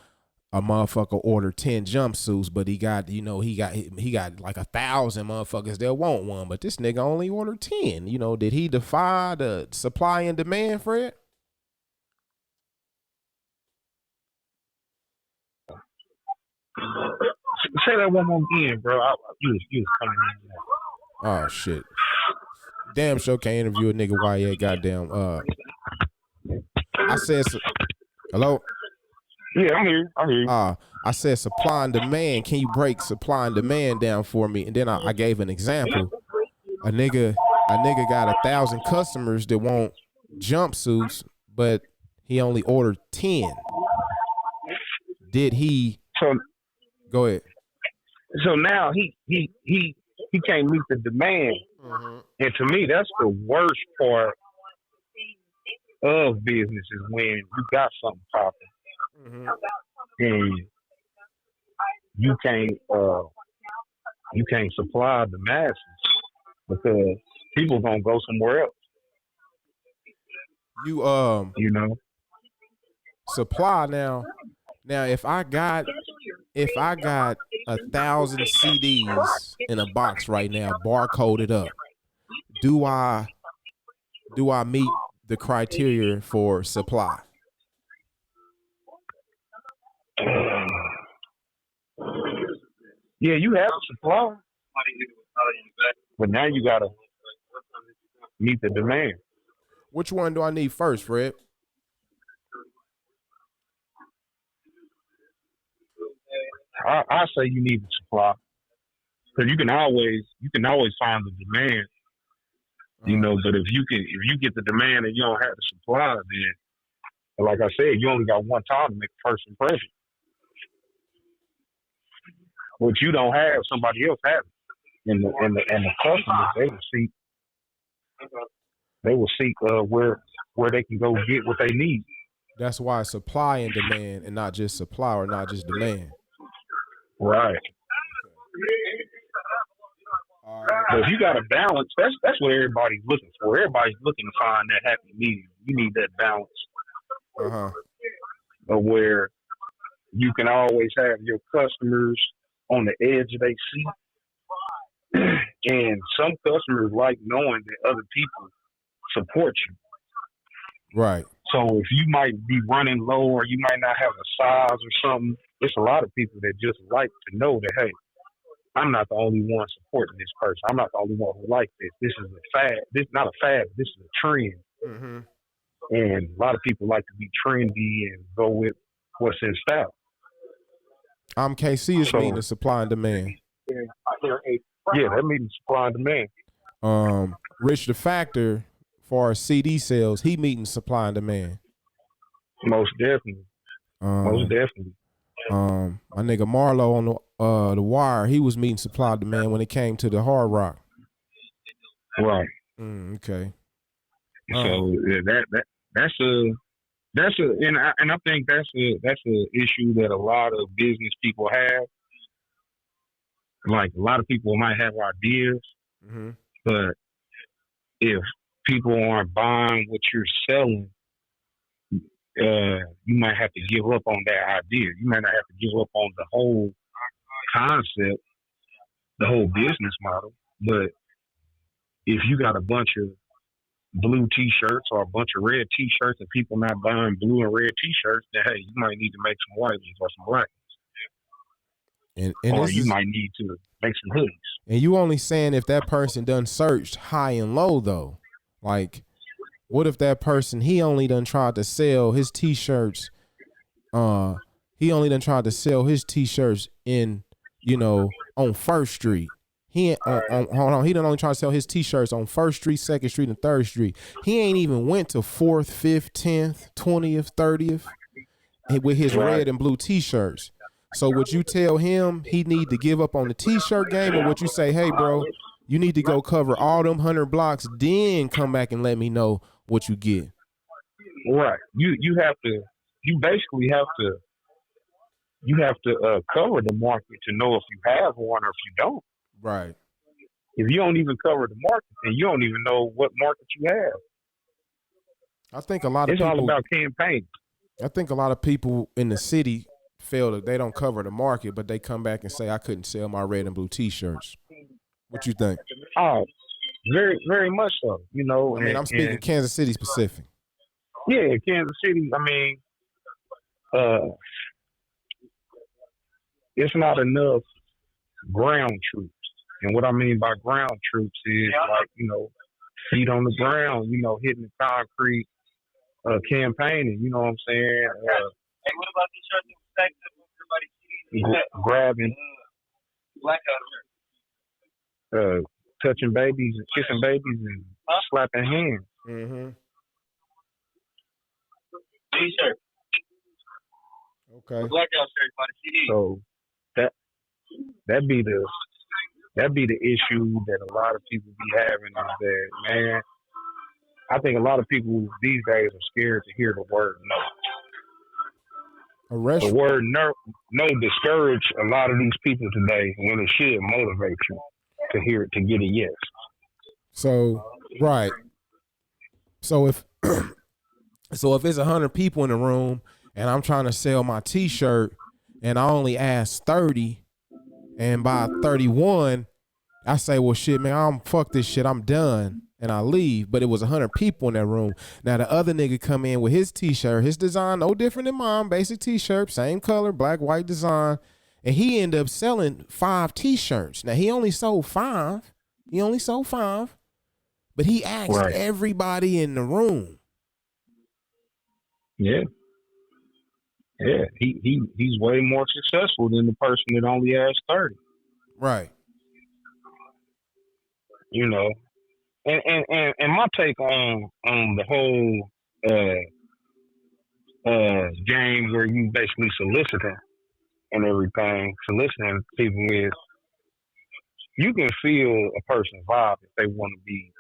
a motherfucker ordered 10 jumpsuits, but he got like 1,000 motherfuckers that want one, but this nigga only ordered 10. You know, did he defy the supply and demand, Fred? Say that one more again, bro. You was coming in. Oh shit. Damn sure can't interview a nigga while he ain't goddamn I said hello? Yeah, I'm here. I said supply and demand. Can you break supply and demand down for me? And then I gave an example. A nigga got 1,000 customers that want jumpsuits, but he only ordered 10. Did he? So go ahead. So now he can't meet the demand, and to me that's the worst part of business is when you got something popping and you can't supply the masses because people gonna go somewhere else. You know, supply now. Now if I got 1,000 CDs in a box right now, barcoded up, do I meet the criteria for supply? Yeah, you have a supply, but now you gotta meet the demand. Which one do I need first, Fred? I say you need the supply because you can always find the demand, you know. But if you get the demand and you don't have the supply, then like I said, you only got one time to make a first impression. What you don't have, somebody else has it. And the customers, they will seek where they can go get what they need. That's why supply and demand, and not just supply or not just demand. Right. But if you got a balance, that's what everybody's looking for. Everybody's looking to find that happy medium. You need that balance of where you can always have your customers on the edge of their seat. And some customers like knowing that other people support you. Right. So if you might be running low or you might not have a size or something, it's a lot of people that just like to know that, hey, I'm not the only one supporting this person. I'm not the only one who likes this. This is a fad. This is not a fad. This is a trend. Mm-hmm. And a lot of people like to be trendy and go with what's in style. KC is meeting the supply and demand. Yeah, that means supply and demand. Rich the Factor, for CD sales, he meeting supply and demand. Most definitely. Most definitely. My nigga Marlo on the Wire, he was meeting supply and demand when it came to the Hard Rock. Right. Okay. So yeah, that's and I think that's a issue that a lot of business people have. Like a lot of people might have ideas, but if people aren't buying what you're selling, you might have to give up on that idea. You might not have to give up on the whole concept, the whole business model. But if you got a bunch of blue T-shirts or a bunch of red T-shirts and people not buying blue and red T-shirts, then hey, you might need to make some white ones or some black ones. Or you might need to make some hoodies. And you only saying if that person done searched high and low though. Like, what if that person, he only done tried to sell his T-shirts, he only done tried to sell his T-shirts in, on First Street. He he done only tried to sell his T-shirts on First Street, Second Street, and Third Street. He ain't even went to 4th, 5th, 10th, 20th, 30th with his red and blue T-shirts. So would you tell him he need to give up on the T-shirt game, or would you say, hey, bro, you need to go cover all them 100 blocks, then come back and let me know what you get? Right. You basically have to cover the market to know if you have one or if you don't. Right. If you don't even cover the market, then you don't even know what market you have. I think a lot of people, it's all about campaigns. I think a lot of people in the city feel that they don't cover the market, but they come back and say, I couldn't sell my red and blue T-shirts. What you think? Oh, very, very much so. I mean, I'm speaking Kansas City specific. Yeah, Kansas City. I mean, it's not enough ground troops. And what I mean by ground troops is feet on the ground, hitting the concrete, campaigning, you know what I'm saying? Hey, what about the shirt that was stacked up with everybody? Grabbing, touching babies and kissing babies and slapping hands. Mm-hmm. T-shirt. Okay. Blackout shirt by the CD. So that'd be the issue that a lot of people be having is that, man, I think a lot of people these days are scared to hear the word no. The word no discourage a lot of these people today when it should motivate you to hear it, to get a yes. So, right. So if it's 100 people in the room and I'm trying to sell my T-shirt and I only ask 30, and by 31, I say, well, shit, man, I'm fuck this shit. I'm done. And I leave. But it was 100 people in that room. Now, the other nigga come in with his T-shirt, his design, no different than mine, basic T-shirt, same color, black, white design. And he ended up selling 5 T-shirts. Now, he only sold 5. But he asked everybody in the room. Yeah. Yeah. He's way more successful than the person that only asked 30. Right. You know. And my take on the whole game where you basically soliciting and everything, soliciting people is you can feel a person's vibe if they want to be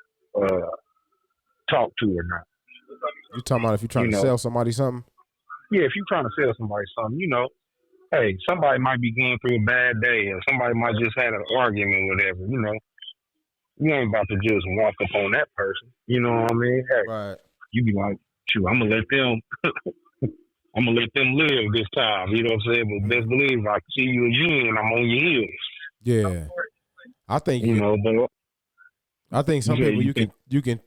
talked to or not. You talking about if you're trying to sell somebody something? Yeah, if you're trying to sell somebody something, hey, somebody might be going through a bad day or somebody might just had an argument or whatever, You ain't about to just walk up on that person. You know what I mean? Hey, right. You be like, shoot, I'm gonna let them live this time. You know what I'm saying? But best believe I see you again, I'm on your heels. Yeah. I think I think some people you can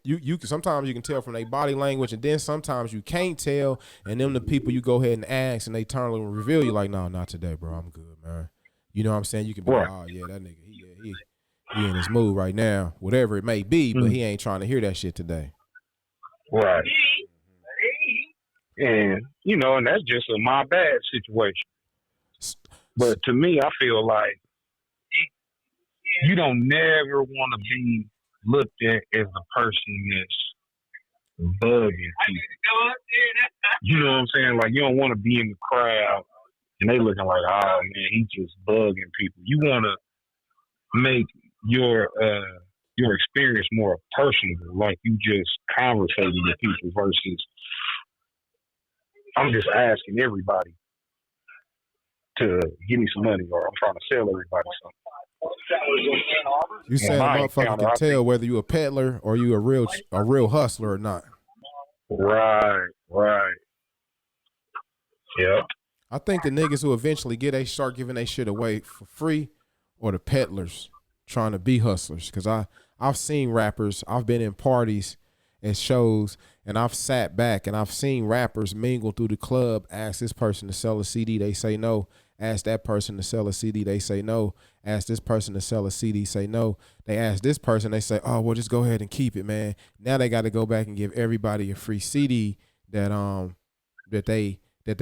sometimes you can tell from their body language, and then sometimes you can't tell, and them the people you go ahead and ask and they turn and reveal you like, no, not today, bro. I'm good, man. You know what I'm saying? You can be like, oh yeah, that nigga, he in his mood right now, whatever it may be, but he ain't trying to hear that shit today. Right. And, and that's just a my bad situation. But to me, I feel like you don't never want to be looked at as the person that's bugging people. You know what I'm saying? Like, you don't want to be in the crowd and they looking like, oh, man, he just bugging people. You want to make your experience more personable, like you just conversating with people versus I'm just asking everybody to give me some money or I'm trying to sell everybody something. You saying a motherfucker can tell whether you a peddler or you a real hustler or not. Right. Yeah. I think the niggas who eventually start giving they shit away for free or the peddlers trying to be hustlers. Cause I've seen rappers, I've been in parties and shows and I've sat back and I've seen rappers mingle through the club, ask this person to sell a CD, they say no. Ask that person to sell a CD, they say no. Ask this person to sell a CD, say no. They ask this person, they say, oh, well, just go ahead and keep it, man. Now they got to go back and give everybody a free CD that they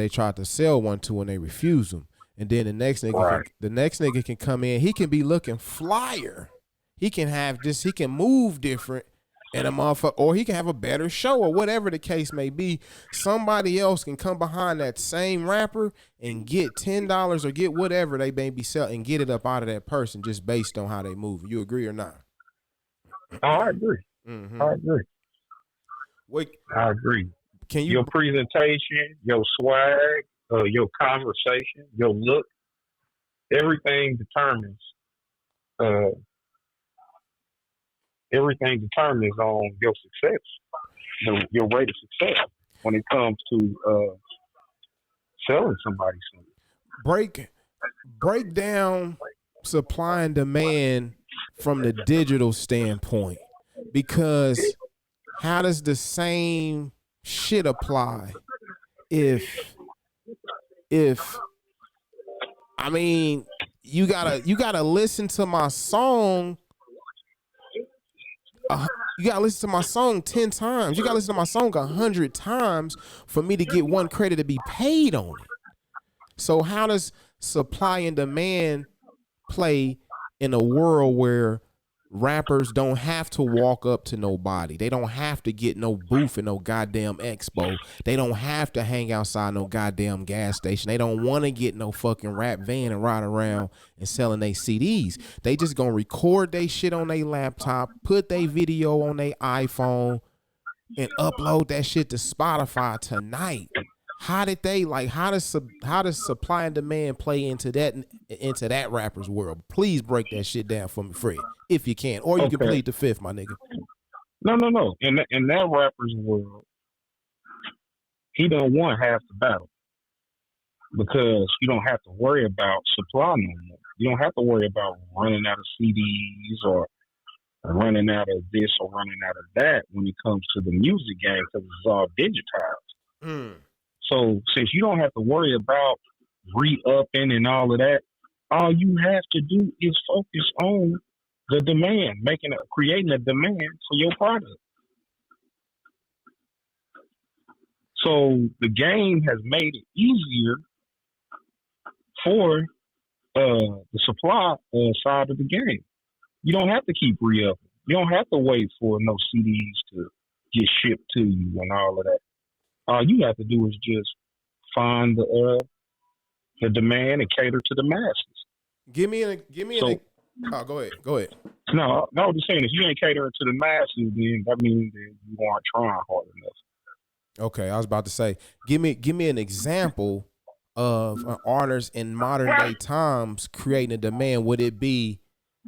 tried to sell one to and they refuse them. And then the next nigga can come in. He can be looking flyer. He can move different and a motherfucker, or he can have a better show or whatever the case may be. Somebody else can come behind that same rapper and get $10 or get whatever they may be selling and get it up out of that person just based on how they move. You agree or not? I agree. Mm-hmm. I agree. I agree. Your presentation, your swag, your conversation, your look, everything determines on your success, your rate of success when it comes to selling somebody something. Break down supply and demand from the digital standpoint, because how does the same shit apply if I mean you gotta listen to my song. You gotta listen to my song 10 times. You gotta listen to my song 100 times for me to get one credit to be paid on it. So how does supply and demand play in a world where rappers don't have to walk up to nobody? They don't have to get no booth in no goddamn expo. They don't have to hang outside no goddamn gas station. They don't want to get no fucking rap van and ride around and selling they CDs. They just gonna record they shit on their laptop, put their video on their iPhone, and upload that shit to Spotify tonight. How does supply and demand play into that rapper's world? Please break that shit down for me, Fred, if you can, or you can plead the fifth, my nigga. No. In that rapper's world, he don't want half the battle because you don't have to worry about supply no more. You don't have to worry about running out of CDs or running out of this or running out of that when it comes to the music game because it's all digitized. Mm. So since you don't have to worry about re-upping and all of that, all you have to do is focus on the demand, creating a demand for your product. So the game has made it easier for the supply side of the game. You don't have to keep re-upping. You don't have to wait for no CDs to get shipped to you and all of that. All you have to do is just find the demand and cater to the masses. Oh, go ahead. No, I was just saying, if you ain't catering to the masses, then that means that you aren't trying hard enough. Okay, I was about to say, give me an example of an artist in modern day times creating a demand. Would it be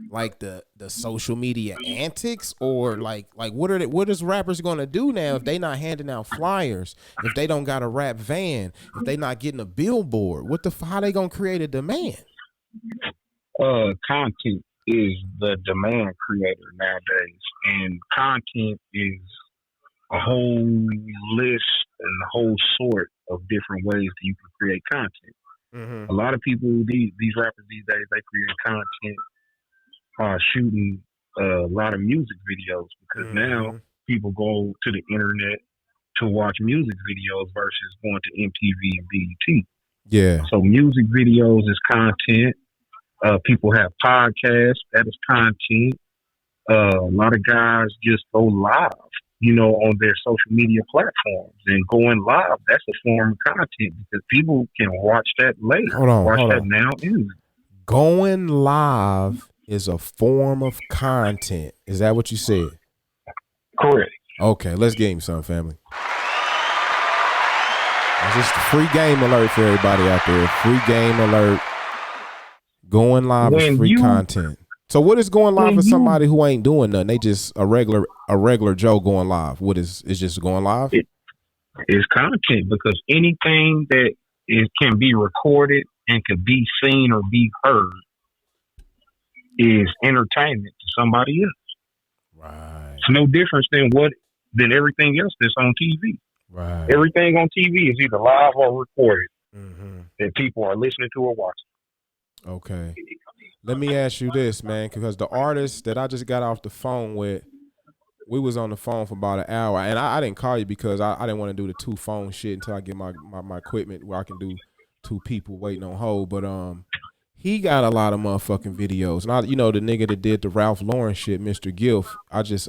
like the social media antics, or like what is rappers gonna do now if they not handing out flyers, if they don't got a rap van, if they not getting a billboard? How they gonna create a demand? Content is the demand creator nowadays, and content is a whole list and a whole sort of different ways that you can create content. Mm-hmm. A lot of people, these rappers these days, they create content shooting a lot of music videos because now people go to the internet to watch music videos versus going to MTV and BET. Yeah. So music videos is content. People have podcasts, that is content. A lot of guys just go live, on their social media platforms, and going live, that's a form of content because people can watch that later. Watch that now anyway. Going live is a form of content. Is that what you said? Correct. Okay, let's game some, family. It's just a free game alert for everybody out there. Free game alert. Going live is free content. So what is going live for somebody who ain't doing nothing? They just a regular Joe going live. What is just going live? It's content because anything that can be recorded and can be seen or be heard is entertainment to somebody else. Right. It's no difference than everything else that's on TV. Right. Everything on TV is either live or recorded that people are listening to or watching. Okay. Let me ask you this, man, because the artist that I just got off the phone with, we was on the phone for about an hour, and I didn't call you because I didn't want to do the 2 phone shit until I get my equipment where I can do 2 people waiting on hold. But he got a lot of motherfucking videos, and the nigga that did the Ralph Lauren shit, Mr. GAF. I just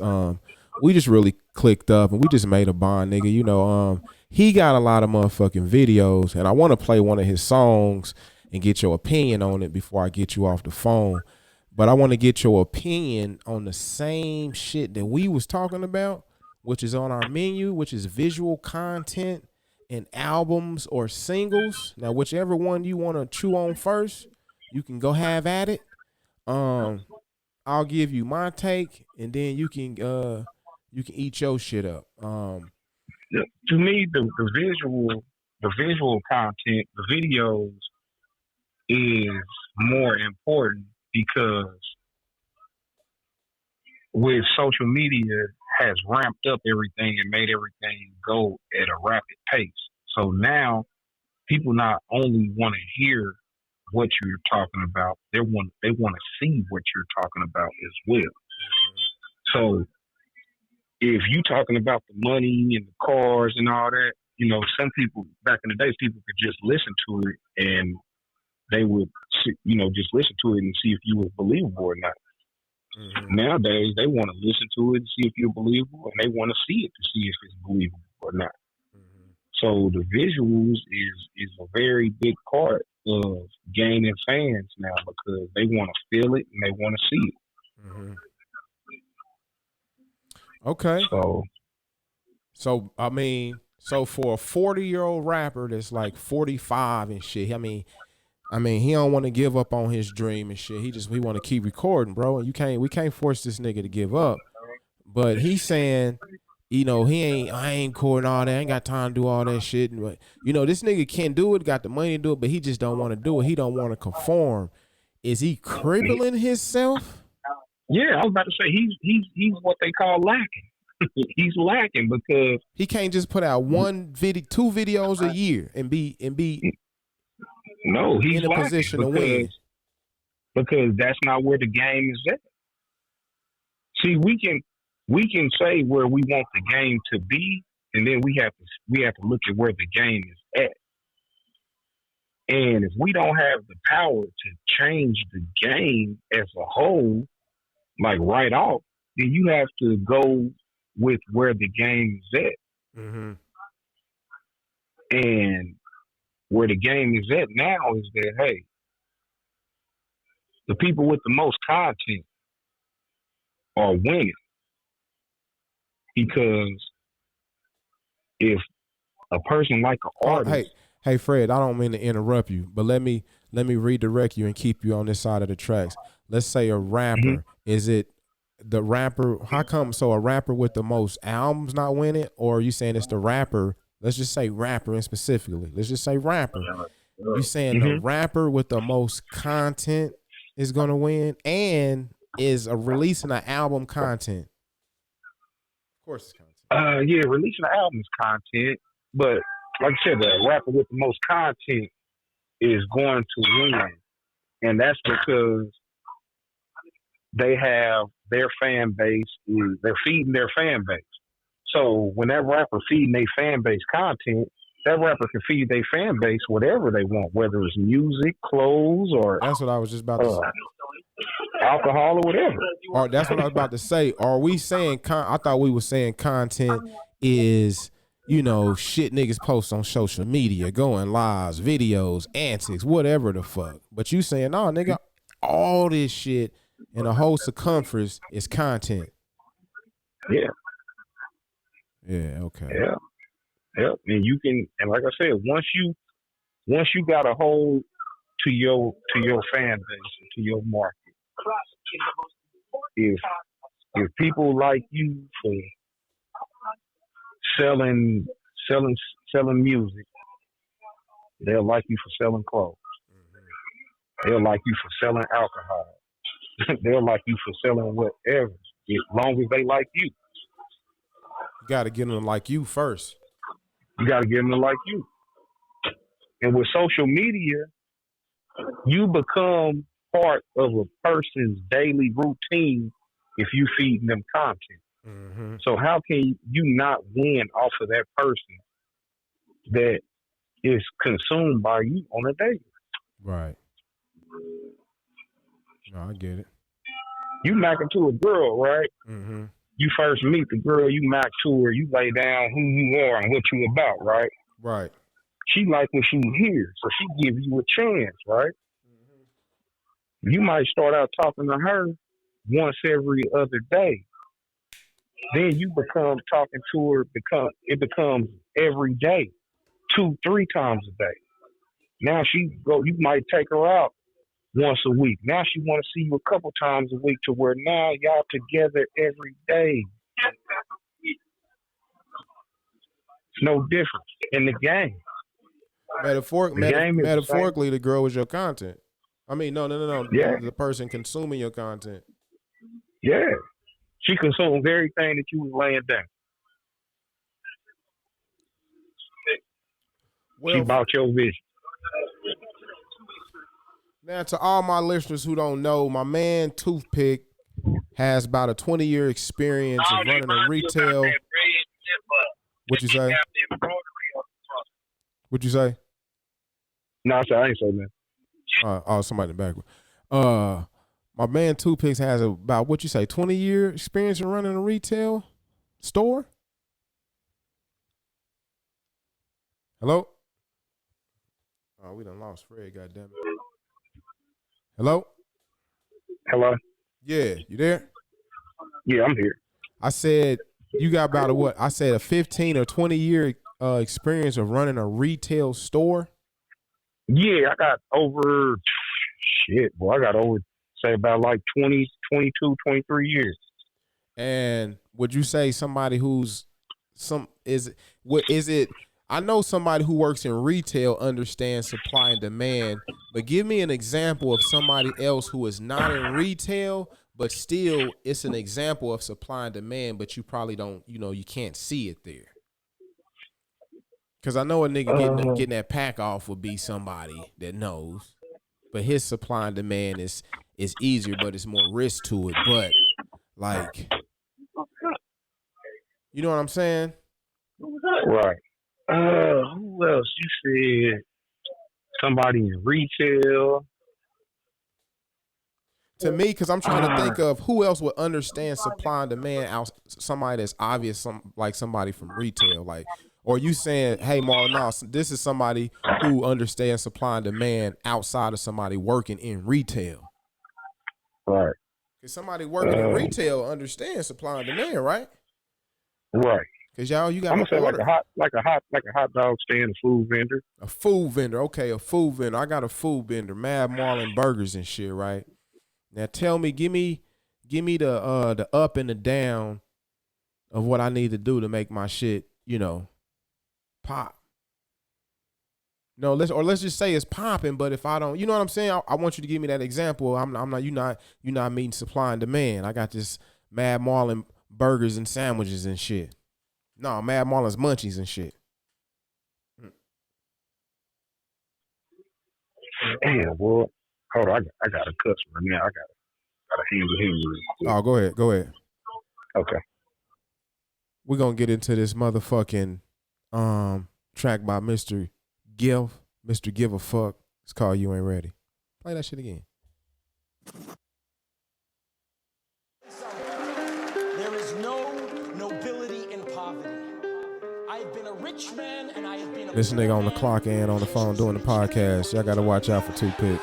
we just really clicked up and we just made a bond, nigga. He got a lot of motherfucking videos, and I want to play one of his songs and get your opinion on it before I get you off the phone. But I want to get your opinion on the same shit that we was talking about, which is on our menu, which is visual content and albums or singles. Now, whichever one you want to chew on first, you can go have at it. I'll give you my take, and then you can eat your shit up. To me, the visual content, the videos is more important because with social media has ramped up everything and made everything go at a rapid pace. So now people not only want to hear what you're talking about, they want to see what you're talking about as well. So if you talking about the money and the cars and all that, some people back in the days, people could just listen to it and they would, just listen to it and see if you was believable or not. Nowadays, they want to listen to it and see if you're believable, and they want to see it to see if it's believable or not. So the visuals is a very big part of gaining fans now because they want to feel it and they want to see it. Okay. So I mean, for a 40-year-old rapper that's like 45 and shit, I mean, he don't want to give up on his dream and shit. He want to keep recording, bro. And we can't force this nigga to give up. But he's saying, I ain't recording all that. I ain't got time to do all that shit. But this nigga can do it, got the money to do it, but he just don't want to do it. He don't want to conform. Is he crippling himself? Yeah, I was about to say he's what they call lacking. He's lacking because he can't just put out two videos a year and be no, he's in a position to win. Because that's not where the game is at. See, we can say where we want the game to be, and then we have to look at where the game is at. And if we don't have the power to change the game as a whole, like right off, then you have to go with where the game is at. Mm-hmm. And where the game is at now is that, hey, the people with the most content are winning. Because if a person like an artist... Hey, Fred, I don't mean to interrupt you, but let me redirect you and keep you on this side of the tracks. Let's say a rapper. Mm-hmm. Is it the rapper? How come so a rapper with the most albums not winning? Or are you saying it's the rapper? Let's just say rapper and specifically. Let's just say rapper. You saying the rapper with the most content is going to win and is releasing an album content? Of course it's content. Yeah, releasing an album is content, but like I said, the rapper with the most content is going to win. And that's because they have their fan base, they're feeding their fan base. So when that rapper feeding their fan base content, that rapper can feed their fan base whatever they want, whether it's music, clothes, or... That's what I was just about to say. Alcohol or whatever. Or that's what I was about to say. Are we saying, I thought we were saying content is... shit niggas post on social media, going lives, videos, antics, whatever the fuck. But you saying, no, nigga, all this shit in a whole circumference is content. Yeah. Yeah, okay. Yeah. Yep. And you can, and like I said, once you got a hold to your fan base, to your market, if people like you for selling music, they'll like you for selling clothes. They'll like you for selling alcohol. They'll like you for selling whatever, as long as they like you. You got to get them to like you first. You got to get them to like you. And with social media, you become part of a person's daily routine if you feed them content. Mm-hmm. So how can you not win off of that person that is consumed by you on a daily? Right. No, I get it. You macking to a girl, right? Mm-hmm. You first meet the girl, you mac to her, you lay down who you are and what you about, right? Right. She like when she hears, so she give you a chance, right? Mm-hmm. You might start out talking to her once every other day. Then you become talking to her, it becomes every day, 2-3 times a day. Now you might take her out once a week. Now she want to see you a couple times a week to where now y'all together every day. It's no difference in the game. Metaphorically, the girl was your content. I mean, no. Yeah. The person consuming your content. Yeah. She consumes everything that you was laying down. Well, she bought your vision. Now, to all my listeners who don't know, my man Toothpick has about a 20-year experience of running a retail. What you say? What you say? No, I ain't saying that. Somebody in the back. My man Toothpicks has about, what you say, 20-year experience in running a retail store? Hello? Oh, we done lost Fred, goddammit. Hello? Hello? Yeah, you there? Yeah, I'm here. I said you got about a 15 or 20-year experience of running a retail store? Yeah, I got over, say about like 20, 22, 23 years. And would you say somebody who's I know somebody who works in retail understands supply and demand, but give me an example of somebody else who is not in retail, but still it's an example of supply and demand, but you probably don't, you can't see it there. Because I know a nigga getting that pack off would be somebody that knows, but his supply and demand is easier, but it's more risk to it. But like, you know what I'm saying? Right. Who else? You said somebody in retail. To me, because I'm trying to think of who else would understand supply and demand. Somebody that's obvious, like somebody from retail, like. Or you saying, hey, Marlon, no, this is somebody who understands supply and demand outside of somebody working in retail. Right. Because somebody working in retail understands supply and demand, right? Right. Because you got. I'm gonna say like a hot dog stand, a food vendor. A food vendor, okay, a food vendor. I got a food vendor, Mad Marlin Burgers and shit, right? Now tell me, give me the up and the down of what I need to do to make my shit, pop. No, let's just say it's popping, but if I don't, you know what I'm saying? I want you to give me that example. You're not meeting supply and demand. I got this Mad Marlin burgers and sandwiches and shit. No, Mad Marlin's munchies and shit. Damn, boy. Hold on, I got a customer now. I gotta handle him. Oh, go ahead. Okay. We're gonna get into this motherfucking track by Mr. GAF, Mr. Give a Fuck. It's called You Ain't Ready. Play that shit again. There is no nobility in poverty. I have been a rich man and I have been a This nigga on the clock and on the phone doing the podcast. Y'all gotta watch out for Toothpick.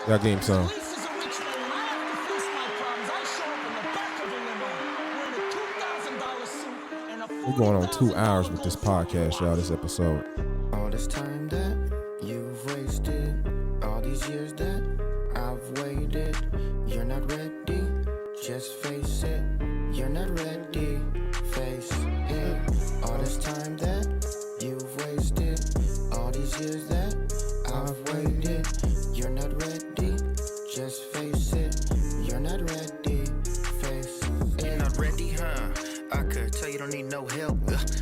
Y'all give him some. We're going on 2 hours with this podcast, y'all, this episode. All this time that you've wasted, all these years that I've waited, you're not ready, just face it, you're not ready, face it. All this time that you've wasted, all these years that I've waited, you're not ready, just face it, you're not ready, face it. You're not ready, huh? I could tell you don't need no help.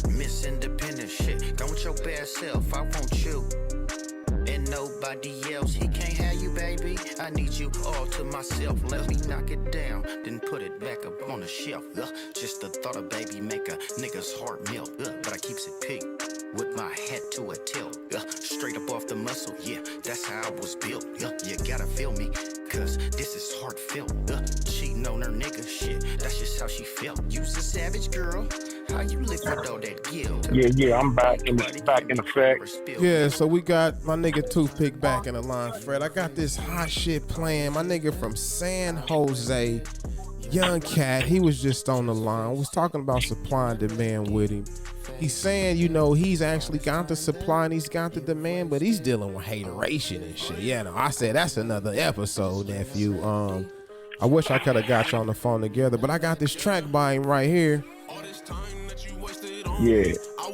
Miss Independent shit. Go with your best self. I want you and nobody else. He can't have you, baby. I need you all to myself. Let me knock it down, then put it back up on the shelf. Just the thought of baby make a nigga's heart melt. But I keeps it peaked with my head to a tilt. Straight up off the muscle, yeah, that's how I was built. You gotta feel me, cause this is heartfelt. Cheating on her nigga, shit, that's just how she felt. You's a savage girl, how you live with all that guilt? Yeah, I'm back in effect. Yeah, so we got my nigga Toothpick back in the line, Fred. I got this hot shit playing. My nigga from San Jose, young cat, he was just on the line. We was talking about supply and demand with him. He's saying, he's actually got the supply and he's got the demand, but he's dealing with hateration and shit. Yeah, no, I said that's another episode, nephew. I wish I could have got you on the phone together, but I got this track by him right here. Yeah. I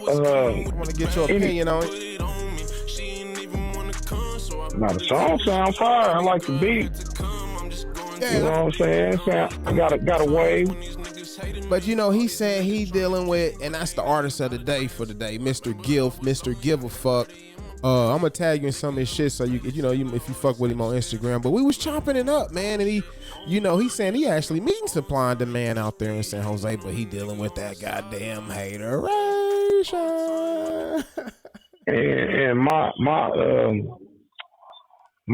want to get your opinion on it. Now the song sound fire. I like the beat. Yeah. You know what I'm saying? I got a wave. But he's saying he's dealing with, and that's the artist of the day for today, Mr. GAF, Mr. Give a Fuck. I'm gonna tag you in some of his shit so if you fuck with him on Instagram. But we was chopping it up, man, and he's saying he actually meeting supply and demand out there in San Jose, but he dealing with that goddamn hateration. And my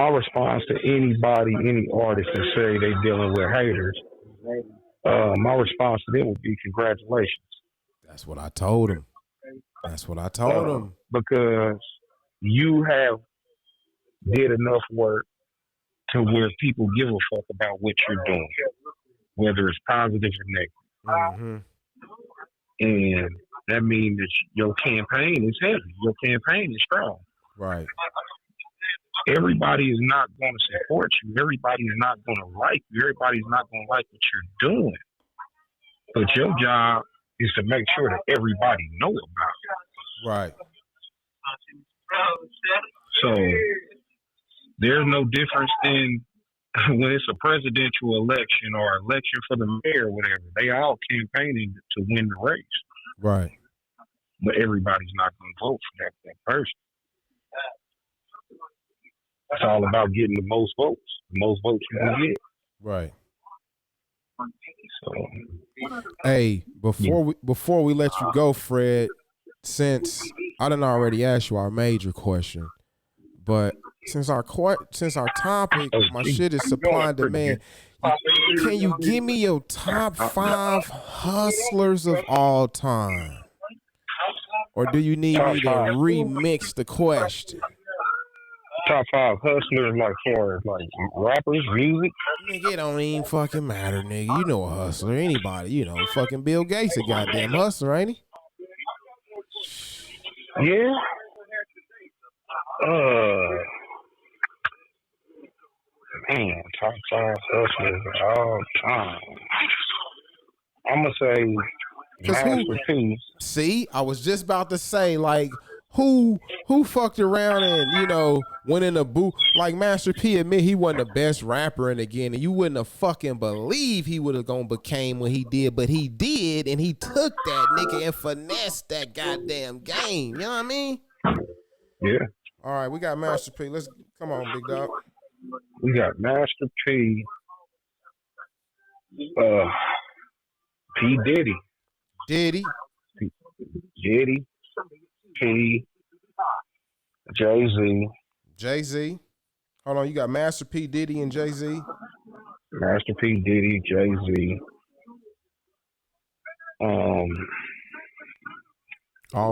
response to any artist that say they dealing with haters, my response to them would be congratulations. That's what I told him. Because you have did enough work to where people give a fuck about what you're doing, whether it's positive or negative. Mm-hmm. And that means that your campaign is heavy. Your campaign is strong. Right. Everybody is not going to support you. Everybody is not going to like you. Everybody's not going to like what you're doing. But your job is to make sure that everybody know about it. Right. So there's no difference in when it's a presidential election or election for the mayor or whatever. They all campaigning to win the race. Right. But everybody's not going to vote for that person. It's all about getting the most votes. The most votes you can get. Right. So, hey, before we let you go, Fred, since I done already asked you our major question, but since our topic, my shit is supply and demand. Can you give me your top 5 hustlers of all time? Or do you need me to remix the question? Top 5 hustlers, like for like rappers, music. Nigga, it don't even fucking matter, nigga. You know a hustler, anybody. You know, fucking Bill Gates a goddamn hustler, ain't he? Yeah. Man, top 5 hustlers of all time. I'm gonna say Master P. See, I was just about to say, like, who fucked around and, you know, went in the booth. Like Master P admit he wasn't the best rapper in the game, and you wouldn't have fucking believe he would have gone became what he did, but he did, and he took that nigga and finessed that goddamn game. You know what I mean? Yeah. All right, we got Master P. Let's come on, big dog. We got Master P. P. Diddy. Diddy. P. Jay-Z. Jay-Z. Hold on, you got Master P, Diddy, and Jay-Z? Master P, Diddy, Jay-Z. All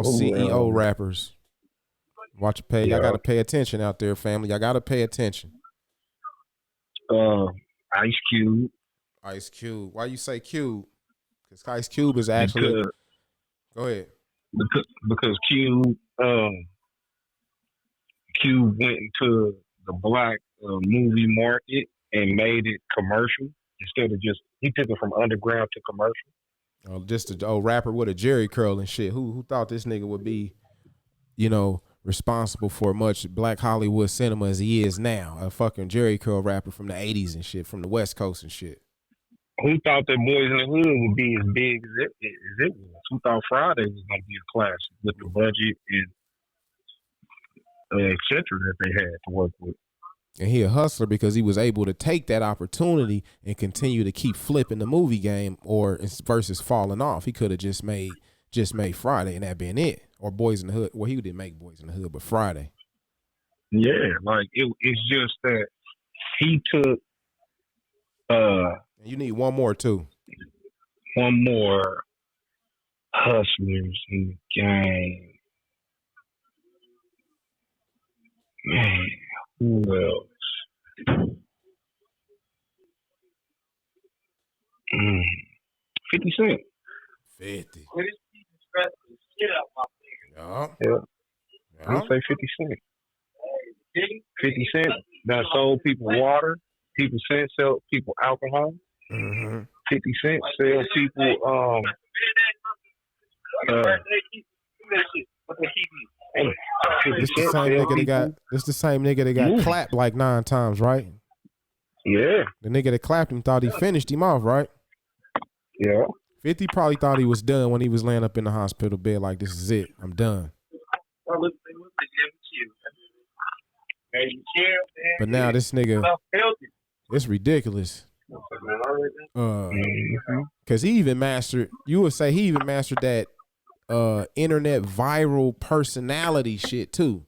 CEO rappers. Watch your pay. Y'all gotta pay attention out there, family. Y'all gotta pay attention. Ice Cube. Ice Cube. Why you say Cube? Because Ice Cube is actually. Go ahead. Because Cube went into the black movie market and made it commercial instead of just, he took it from underground to commercial. Oh, just a rapper with a jerry curl and shit. Who thought this nigga would be, you know, responsible for much black Hollywood cinema as he is now? A fucking jerry curl rapper from the 80s and shit, from the West Coast and shit. Who thought that Boys in the Hood would be as big as it was? Who thought Friday was going to be a classic with the budget and et cetera that they had to work with? And he a hustler because he was able to take that opportunity and continue to keep flipping the movie game, or versus falling off. He could have just made Friday and that been it. Or Boys in the Hood. Well, he didn't make Boys in the Hood, but Friday. Yeah, like it's just that he took you need one more too. One more hustlers in the game. Man, who else? 50 Cent. 50. Yeah. I'm gonna say 50 Cent. 50 Cent that sold people water. 50 Cent sell people alcohol. 50 Cent sell people This the same nigga that got clapped like 9 times, right? Yeah. The nigga that clapped him thought he finished him off, right? Yeah. 50 probably thought he was done when he was laying up in the hospital bed like, this is it. I'm done. But now this nigga, it's ridiculous. Cause he even mastered, you would say he even mastered that internet viral personality shit too.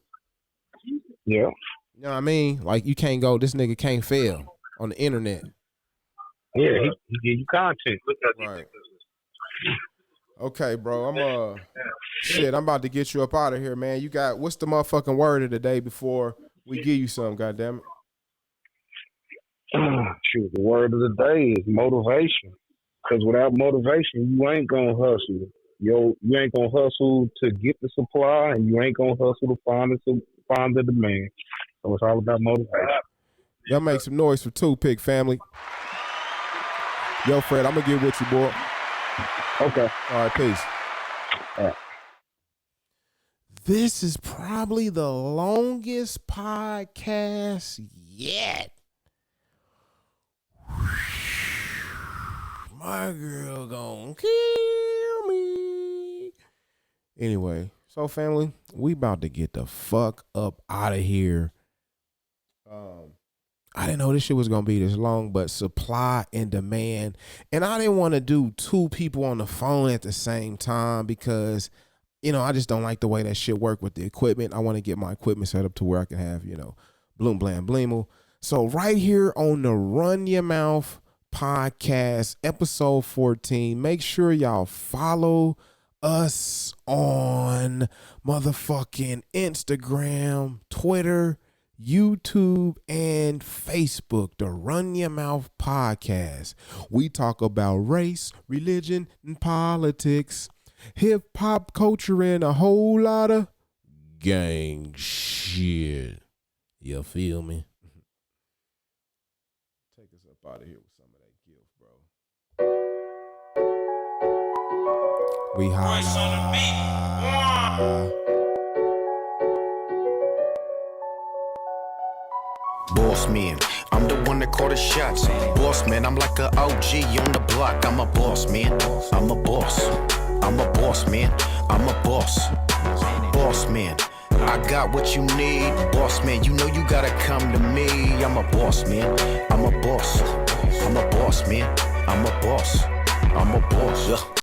Yeah. You know what I mean? Like you can't go, this nigga can't fail on the internet. Yeah, he give you content. Right. Okay, bro. I'm about to get you up out of here, man. You got, what's the motherfucking word of the day before we give you some, goddammit? Shoot, the word of the day is motivation. Because without motivation, you ain't gonna hustle. You ain't gonna hustle to get the supply, and you ain't gonna hustle to find the demand. So it's all about motivation. Y'all make some noise for Toothpick, family. Yo, Fred, I'm gonna get with you, boy. Okay. All right, peace. All right. This is probably the longest podcast yet. My girl gon' kill me. Anyway, so family, we about to get the fuck up out of here. I didn't know this shit was gonna be this long, but supply and demand. And I didn't want to do two people on the phone at the same time because, you know, I just don't like the way that shit work with the equipment. I want to get my equipment set up to where I can have, you know, bloom, blam, bleemo. So right here on the Run Your Mouth podcast, episode 14, make sure y'all follow us on motherfucking Instagram, Twitter, YouTube, and Facebook, the Run Your Mouth podcast. We talk about race, religion, and politics, hip hop culture, and a whole lot of gang shit. You feel me? Take us up out of here with some of that gift, bro. We holla. Boss man, I'm the one that call the shots. Boss man, I'm like a OG on the block. I'm a boss man, I'm a boss. I'm a boss man, I'm a boss. Boss man, I got what you need. Boss man, you know you gotta come to me. I'm a boss man, I'm a boss. I'm a boss man, I'm a boss. I'm a boss.